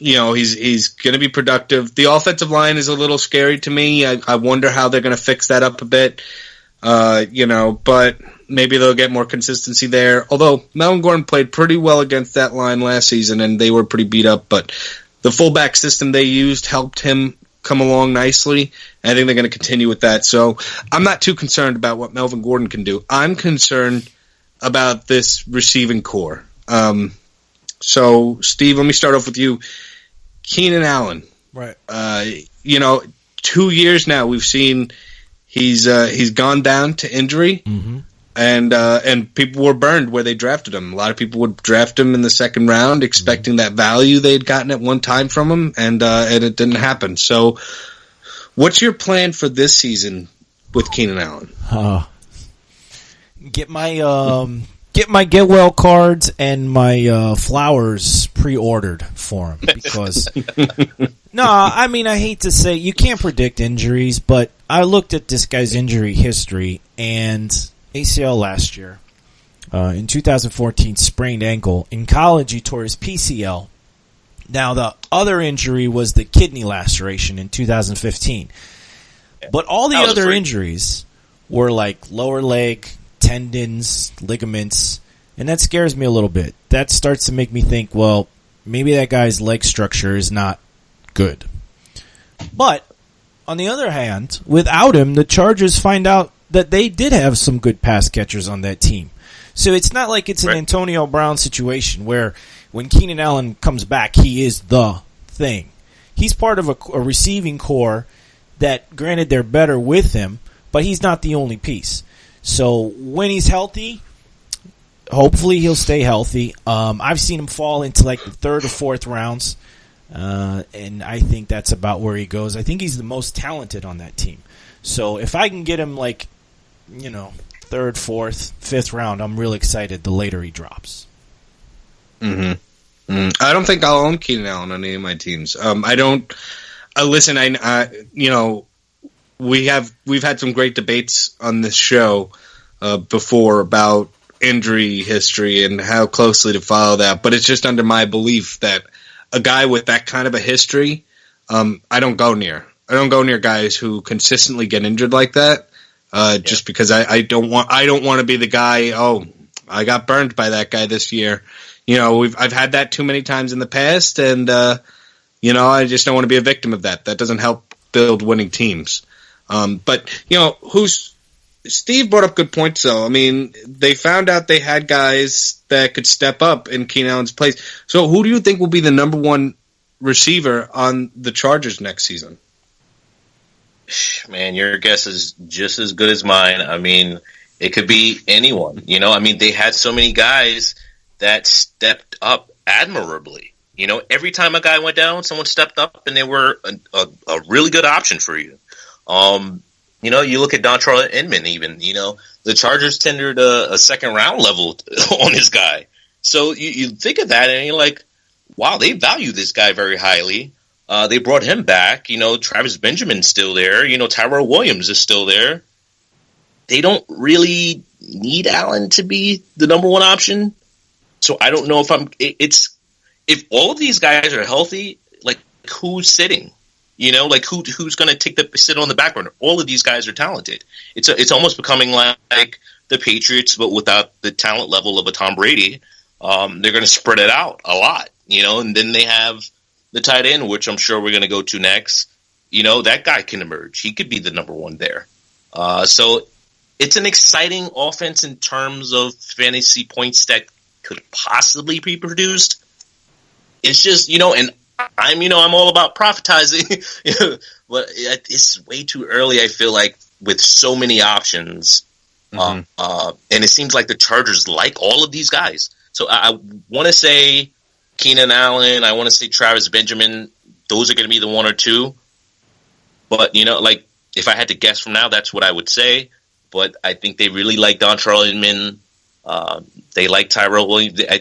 S1: He's going to be productive. The offensive line is a little scary to me. I wonder how they're going to fix that up a bit. But maybe they'll get more consistency there. Although Melvin Gordon played pretty well against that line last season, and they were pretty beat up. But the fullback system they used helped him come along nicely. And I think they're going to continue with that. So I'm not too concerned about what Melvin Gordon can do. I'm concerned about this receiving core. So, Steve, let me start off with you. Keenan Allen.
S3: Right.
S1: 2 years now we've seen he's gone down to injury,
S3: mm-hmm.
S1: and people were burned where they drafted him. A lot of people would draft him in the second round, expecting that value they'd gotten at one time from him, and it didn't happen. So, what's your plan for this season with Keenan Allen?
S3: Get my get well cards and my flowers pre-ordered for him because no, I mean, I hate to say you can't predict injuries, but I looked at this guy's injury history and ACL last year. In 2014, sprained ankle. In college, he tore his PCL. Now, the other injury was the kidney laceration in 2015. But all the other injuries were like lower leg, tendons, ligaments, and that scares me a little bit. That starts to make me think, well, maybe that guy's leg structure is not good. But, on the other hand, without him, the Chargers find out that they did have some good pass catchers on that team. So it's not like it's an Antonio Brown situation where when Keenan Allen comes back, he is the thing. He's part of a receiving core that, granted, they're better with him, but he's not the only piece. So when he's healthy, hopefully he'll stay healthy. I've seen him fall into like the third or fourth rounds, and I think that's about where he goes. I think he's the most talented on that team. So if I can get him like, third, fourth, fifth round, I'm real excited the later he drops.
S1: Mm-hmm. I don't think I'll own Keenan Allen on any of my teams. I don't. Listen, we've had some great debates on this show before about injury history and how closely to follow that. But it's just under my belief that a guy with that kind of a history, I don't go near. I don't go near guys who consistently get injured like that. Just because I don't want to be the guy. Oh, I got burned by that guy this year. I've had that too many times in the past, and I just don't want to be a victim of that. That doesn't help build winning teams. But Steve brought up good points, though. I mean, they found out they had guys that could step up in Keenan Allen's place. So who do you think will be the number one receiver on the Chargers next season?
S2: Man, your guess is just as good as mine. I mean, it could be anyone. I mean, they had so many guys that stepped up admirably. Every time a guy went down, someone stepped up, and they were a really good option for you. You look at Dontrell Inman even, the Chargers tendered a second round level on this guy. So you think of that and you're like, wow, they value this guy very highly. They brought him back. Travis Benjamin's still there. Tyrell Williams is still there. They don't really need Allen to be the number one option. So I don't know if all of these guys are healthy, like who's sitting? Who's going to sit on the back burner? All of these guys are talented. It's almost becoming like the Patriots, but without the talent level of a Tom Brady. They're going to spread it out a lot, and then they have the tight end, which I'm sure we're going to go to next. That guy can emerge. He could be the number one there. So it's an exciting offense in terms of fantasy points that could possibly be produced. It's just, and I'm all about prophetizing, but it's way too early. I feel like with so many options, and it seems like the Chargers like all of these guys. So I want to say Keenan Allen. I want to say Travis Benjamin. Those are going to be the one or two. But if I had to guess from now, that's what I would say. But I think they really like Dontrell Inman. They like Tyrell Williams. I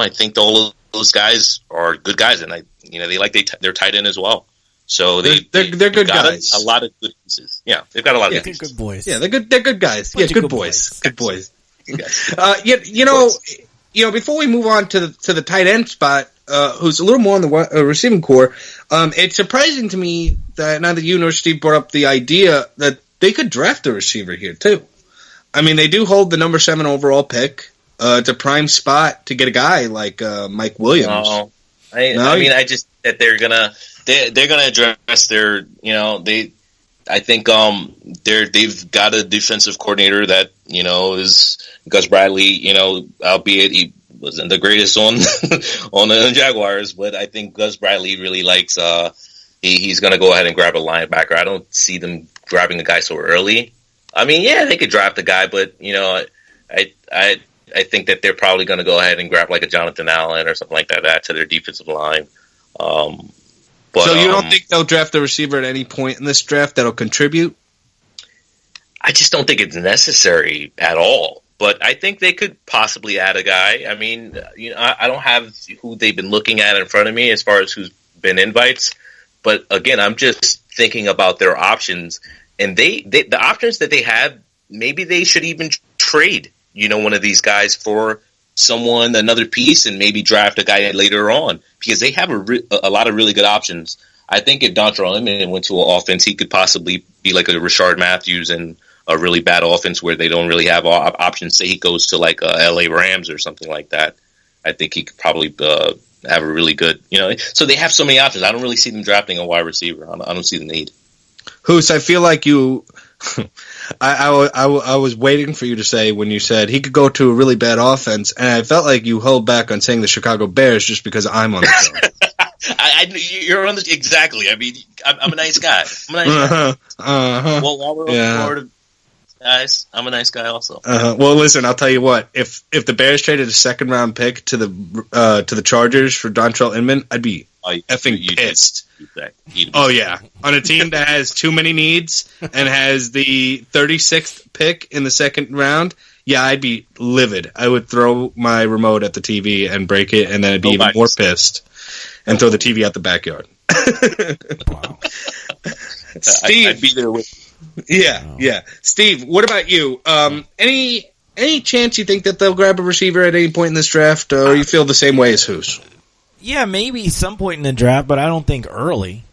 S2: think all of those guys are good guys, and they like their tight end as well. So they're
S1: good guys.
S2: A lot of good pieces. Yeah, they've got a lot of
S3: good boys.
S1: Yeah, they're good guys. Yeah, good boys. Good boys. Before we move on to the tight end spot, who's a little more on the receiving core, it's surprising to me that now that you nor Steve brought up the idea that they could draft a receiver here too. I mean, they do hold the number 7 overall pick. It's a prime spot to get a guy like Mike Williams.
S2: I just that they're gonna address their I think they've got a defensive coordinator that is Gus Bradley. Albeit he wasn't the greatest on on the Jaguars, but I think Gus Bradley really likes. He's going to go ahead and grab a linebacker. I don't see them grabbing a guy so early. I mean, yeah, they could draft a guy, but I think that they're probably going to go ahead and grab like a Jonathan Allen or something like that, add to their defensive line.
S1: So you don't think they'll draft a receiver at any point in this draft that'll contribute?
S2: I just don't think it's necessary at all. But I think they could possibly add a guy. I mean, I don't have who they've been looking at in front of me as far as who's been invites. But again, I'm just thinking about their options, and the options that they have, maybe they should even trade, one of these guys for another piece, and maybe draft a guy later on, because they have a lot of really good options. I think if Dontrell Inman went to an offense, he could possibly be like a Rashard Matthews in a really bad offense where they don't really have options. Say he goes to like LA Rams or something like that. I think he could probably have a really good, so they have so many options. I don't really see them drafting a wide receiver. I don't see the need.
S1: Hoos, I feel like you. I was waiting for you to say when you said he could go to a really bad offense, and I felt like you held back on saying the Chicago Bears just because I'm on the show.
S2: You're on the exactly. I mean, I'm a nice guy. Well, while we're on Florida, guys, I'm a nice guy also.
S1: Well, listen, I'll tell you what. If the Bears traded a second round pick to the Chargers for Dontrell Inman, I'd be effing pissed. Oh yeah, on a team that has too many needs and has the 36th pick in the second round, yeah, I'd be livid. I would throw my remote at the TV and break it, and then I'd be even more pissed and throw the TV out the backyard.
S3: Wow,
S2: Steve, I'd be there with.
S1: Yeah. Steve, what about you? Any chance you think that they'll grab a receiver at any point in this draft, or you feel the same way as Hoos?
S3: Yeah, maybe some point in the draft, but I don't think early.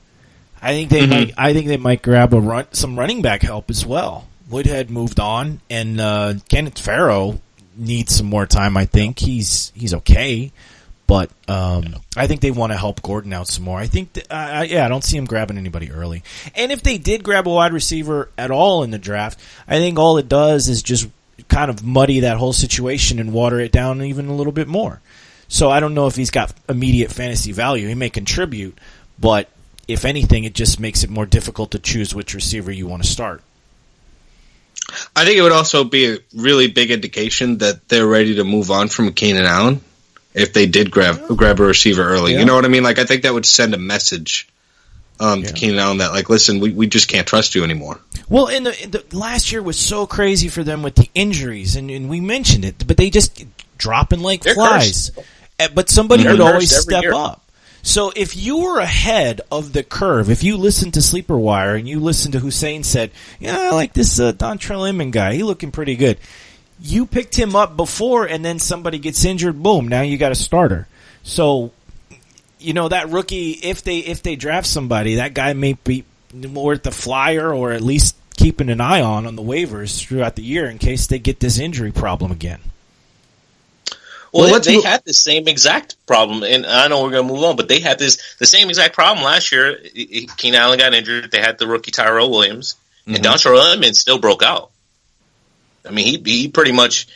S3: I think they might. I think they might grab some running back help as well. Woodhead moved on, and Kenneth Farrow, needs some more time. I think he's okay, but I think they want to help Gordon out some more. I think, I don't see him grabbing anybody early. And if they did grab a wide receiver at all in the draft, I think all it does is just kind of muddy that whole situation and water it down even a little bit more. So I don't know if he's got immediate fantasy value. He may contribute, but if anything, it just makes it more difficult to choose which receiver you want to start.
S1: I think it would also be a really big indication that they're ready to move on from Keenan Allen if they did grab a receiver early. Yeah. You know what I mean? Like, I think that would send a message to Keenan Allen that, like, listen, we just can't trust you anymore.
S3: Well, in the last year was so crazy for them with the injuries, and we mentioned it, but they just dropping like flies. But somebody would always step up. So if you were ahead of the curve, if you listened to Sleeper Wire and you listened to Hussein said, yeah, I like this Dontrell Inman guy, he looking pretty good. You picked him up before, and then somebody gets injured, boom, now you got a starter. So, that rookie, if they draft somebody, that guy may be worth the flyer or at least keeping an eye on the waivers throughout the year in case they get this injury problem again.
S2: Well, they had the same exact problem, and I know we're going to move on, but they had the same exact problem last year. Keenan Allen got injured. They had the rookie Tyrell Williams, and Dontrell Inman still broke out. I mean, he pretty much,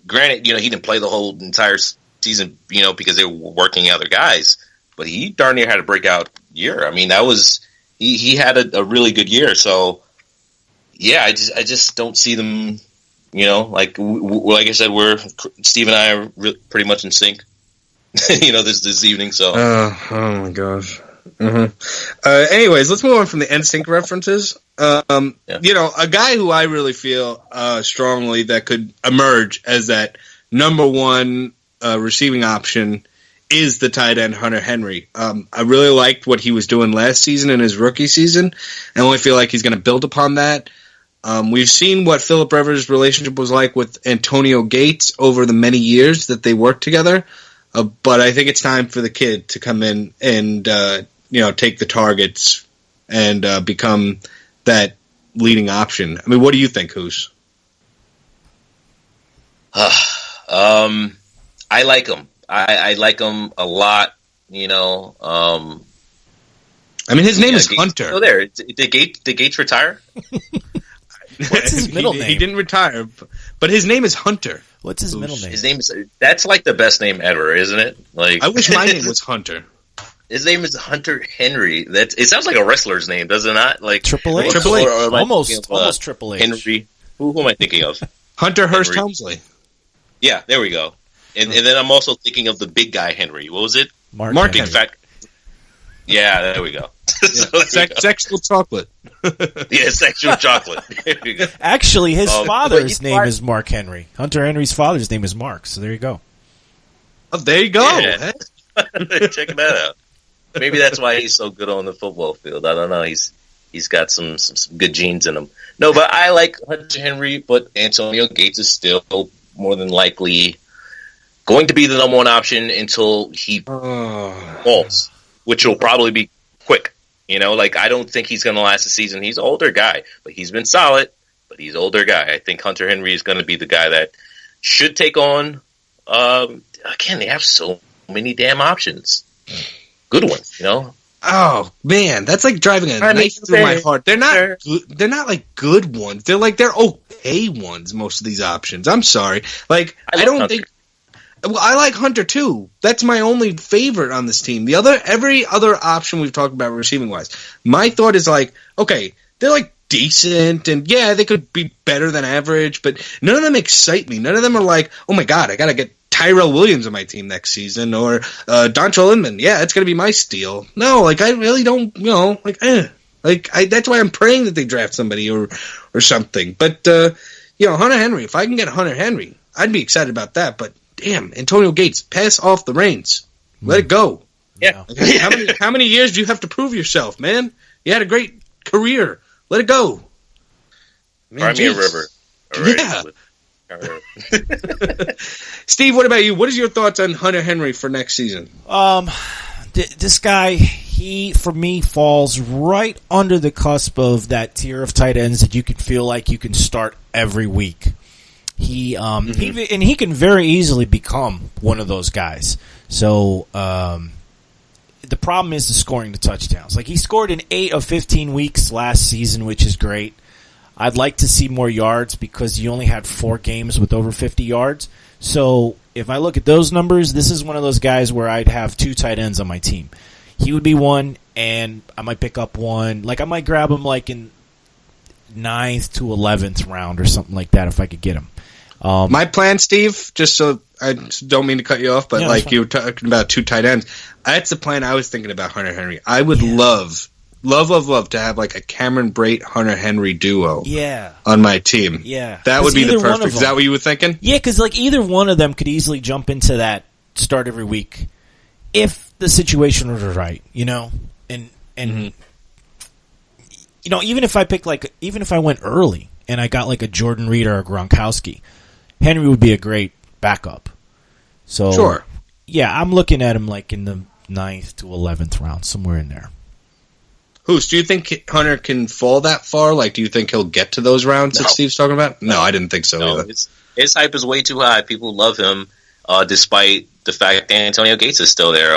S2: granted, he didn't play the whole entire season, because they were working other guys, but he darn near had a breakout year. I mean, that was he had a really good year. So, yeah, I just don't see them. Like I said, Steve and I are pretty much in sync. This evening. So,
S1: oh my gosh. Anyways, let's move on from the NSYNC references. A guy who I really feel strongly that could emerge as that number one receiving option is the tight end Hunter Henry. I really liked what he was doing last season in his rookie season. I only feel like he's going to build upon that. We've seen what Phillip Rivers' relationship was like with Antonio Gates over the many years that they worked together. But I think it's time for the kid to come in and, take the targets and become that leading option. I mean, what do you think, Hoos?
S2: I like him. I like him a lot, I
S1: mean, his name is Hunter.
S2: Oh, there. Did Gates retire?
S3: What's his middle name?
S1: He didn't retire, but his name is Hunter.
S3: What's his middle name?
S2: His name is that's like the best name ever, isn't it? Like,
S1: I wish my name was Hunter.
S2: His name is Hunter Henry. It sounds like a wrestler's name, does it not? Like
S3: Triple H. Almost Triple H.
S2: Henry. Who am I thinking of?
S1: Hunter Hearst Helmsley.
S2: Yeah, there we go. And then I'm also thinking of the big guy Henry. What was it?
S3: Mark
S2: Big fat. Yeah, there we go.
S1: Sexual chocolate.
S2: Yeah, sexual chocolate.
S3: Actually, his father's name is Mark Henry. Hunter Henry's father's name is Mark. So there you go.
S1: Oh, there you go.
S2: Yeah. Check that out. Maybe that's why he's so good on the football field. I don't know. He's got some good genes in him. No, but I like Hunter Henry. But Antonio Gates is still more than likely going to be the number one option until he falls, which will probably be quick. I don't think he's going to last the season. He's an older guy, but he's been solid. But he's an older guy. I think Hunter Henry is going to be the guy that should take on. Again, they have so many damn options. Good ones,
S1: Oh man, that's like driving a knife through my heart. They're not. They're not like good ones. They're okay ones. Most of these options. I'm sorry. Like I don't think. Well, I like Hunter too. That's my only favorite on this team. Every other option we've talked about receiving wise, my thought is like, okay, they're like decent, and yeah, they could be better than average, but none of them excite me. None of them are like, oh my god, I gotta get Tyrell Williams on my team next season, or Dontrell Inman. Yeah, it's gonna be my steal. No, like I really don't, that's why I'm praying that they draft somebody or something. But Hunter Henry. If I can get Hunter Henry, I'd be excited about that. But damn, Antonio Gates, pass off the reins. Let it go.
S2: Yeah.
S1: How many years do you have to prove yourself, man? You had a great career. Let it go.
S2: Cry me a river.
S1: Yeah. Steve, what about you? What is your thoughts on Hunter Henry for next season?
S3: This guy, he, for me, falls right under the cusp of that tier of tight ends that you can feel like you can start every week. He can very easily become one of those guys. So the problem is the scoring the touchdowns. Like, he scored in 8 of 15 weeks last season, which is great. I'd like to see more yards because he only had 4 games with over 50 yards. So if I look at those numbers, this is one of those guys where I'd have 2 tight ends on my team. He would be one, and I might pick up one. Like, I might grab him like in 9th to 11th round or something like that if I could get him.
S1: My plan, Steve, just so I don't mean to cut you off, but like you were talking about 2 tight ends, that's the plan I was thinking about Hunter Henry. I would love to have like a Cameron Brate Hunter Henry duo on my team.
S3: Yeah.
S1: That would be the perfect. Is that what you were thinking?
S3: Yeah, because like either one of them could easily jump into that start every week if the situation was right, you know? And you know, even if I went early and I got like a Jordan Reed or a Gronkowski, Henry would be a great backup. So
S1: sure.
S3: Yeah, I'm looking at him like in the 9th to 11th round, somewhere in there.
S1: Do you think Hunter can fall that far? Like, do you think he'll get to those rounds that Steve's talking about? No, I didn't think so either.
S2: His hype is way too high. People love him, despite the fact that Antonio Gates is still there.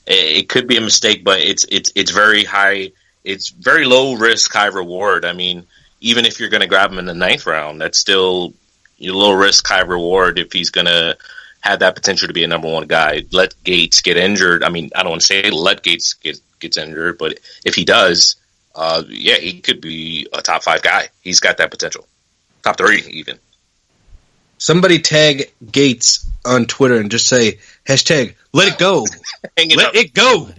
S2: It could be a mistake, but it's very high. It's very low risk, high reward. I mean, even if you're going to grab him in the 9th round, that's still low risk, high reward if he's going to have that potential to be a number 1 guy. Let Gates get injured. I mean, I don't want to say let Gates gets injured, but if he does, he could be a top 5 guy. He's got that potential. Top 3 even.
S1: Somebody tag Gates on Twitter and just say, hashtag, let it go. Let it go.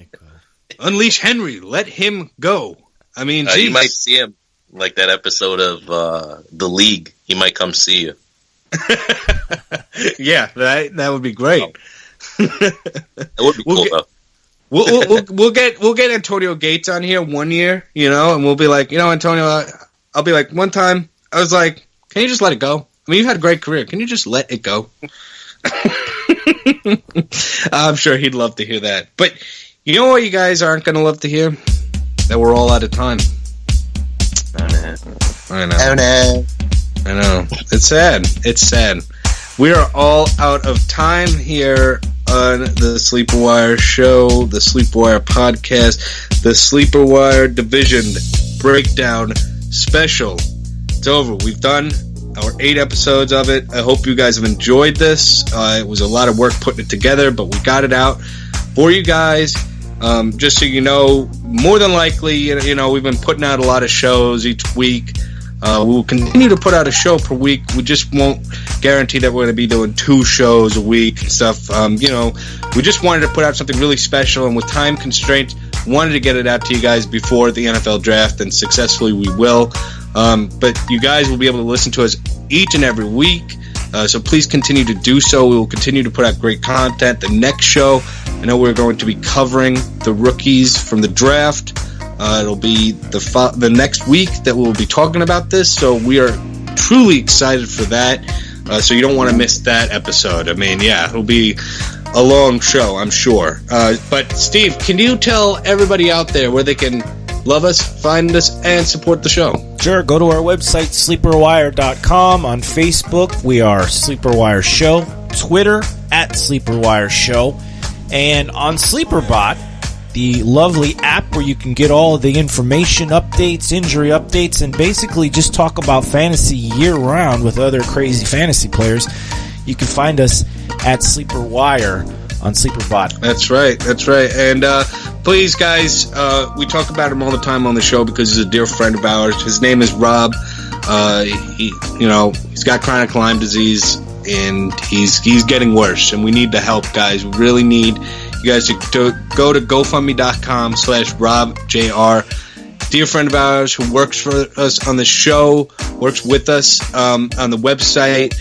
S1: Unleash Henry. Let him go. I mean,
S2: you might see him like that episode of The League. He might come see you.
S1: Yeah, that would be great.
S2: That would be cool, though.
S1: We'll get Antonio Gates on here one year, you know, and we'll be like, you know, Antonio, I'll be like, one time I was like, can you just let it go? I mean, you've had a great career. Can you just let it go? I'm sure he'd love to hear that. But you know what you guys aren't going to love to hear? That we're all out of time. I know. It's sad. We are all out of time here on the Sleeper Wire show, the Sleeper Wire podcast, the Sleeper Wire Division Breakdown Special. It's over. We've done our 8 episodes of it. I hope you guys have enjoyed this. It was a lot of work putting it together, but we got it out for you guys. Just so you know, more than likely, you know, we've been putting out a lot of shows each week. We'll continue to put out a show per week. We just won't guarantee that we're going to be doing 2 shows a week and stuff. You know, we just wanted to put out something really special, and with time constraints, wanted to get it out to you guys before the NFL draft, and successfully we will. But you guys will be able to listen to us each and every week. So please continue to do so. We will continue to put out great content. The next show, I know we're going to be covering the rookies from the draft. It'll be the next week that we'll be talking about this, so we are truly excited for that. So you don't want to miss that episode. I mean, yeah, it'll be a long show, I'm sure. But Steve, can you tell everybody out there where they can love us, find us, and support the show?
S3: Sure, go to our website, sleeperwire.com. On Facebook, we are Sleeperwire Show. Twitter, @Sleeperwire Show. And on SleeperBot, the lovely app where you can get all of the information updates, injury updates, and basically just talk about fantasy year-round with other crazy fantasy players. You can find us at SleeperWire on SleeperBot.
S1: That's right. And please, guys, we talk about him all the time on the show because he's a dear friend of ours. His name is Rob. He's got chronic Lyme disease, and he's getting worse, and we need the help, guys. We really need you guys to go to GoFundMe.com/RobJR. Dear friend of ours who works for us on the show, works with us on the website,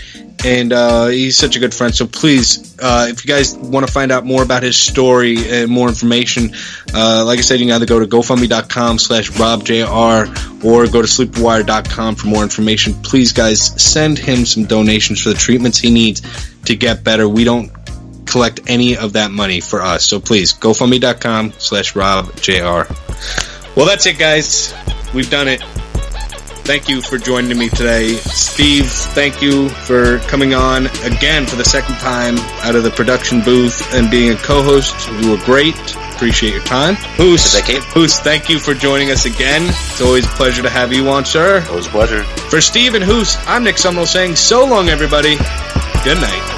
S1: and he's such a good friend. So please, if you guys want to find out more about his story and more information, like I said, you can either go to GoFundMe.com/RobJR or go to SleeperWire.com for more information. Please, guys, send him some donations for the treatments he needs to get better. We don't collect any of that money for us. So please, GoFundMe.com/RobJR. Well, that's it, guys. We've done it. thank you for joining me today. Steve, thank you for coming on again for the second time out of the production booth and being a co-host. You were great. Appreciate your time. Hoos, thank you for joining us again. It's always a pleasure to have you on, sir.
S2: Always a pleasure.
S1: For Steve and Hoos, I'm Nick Summerall saying so long, everybody. Good night.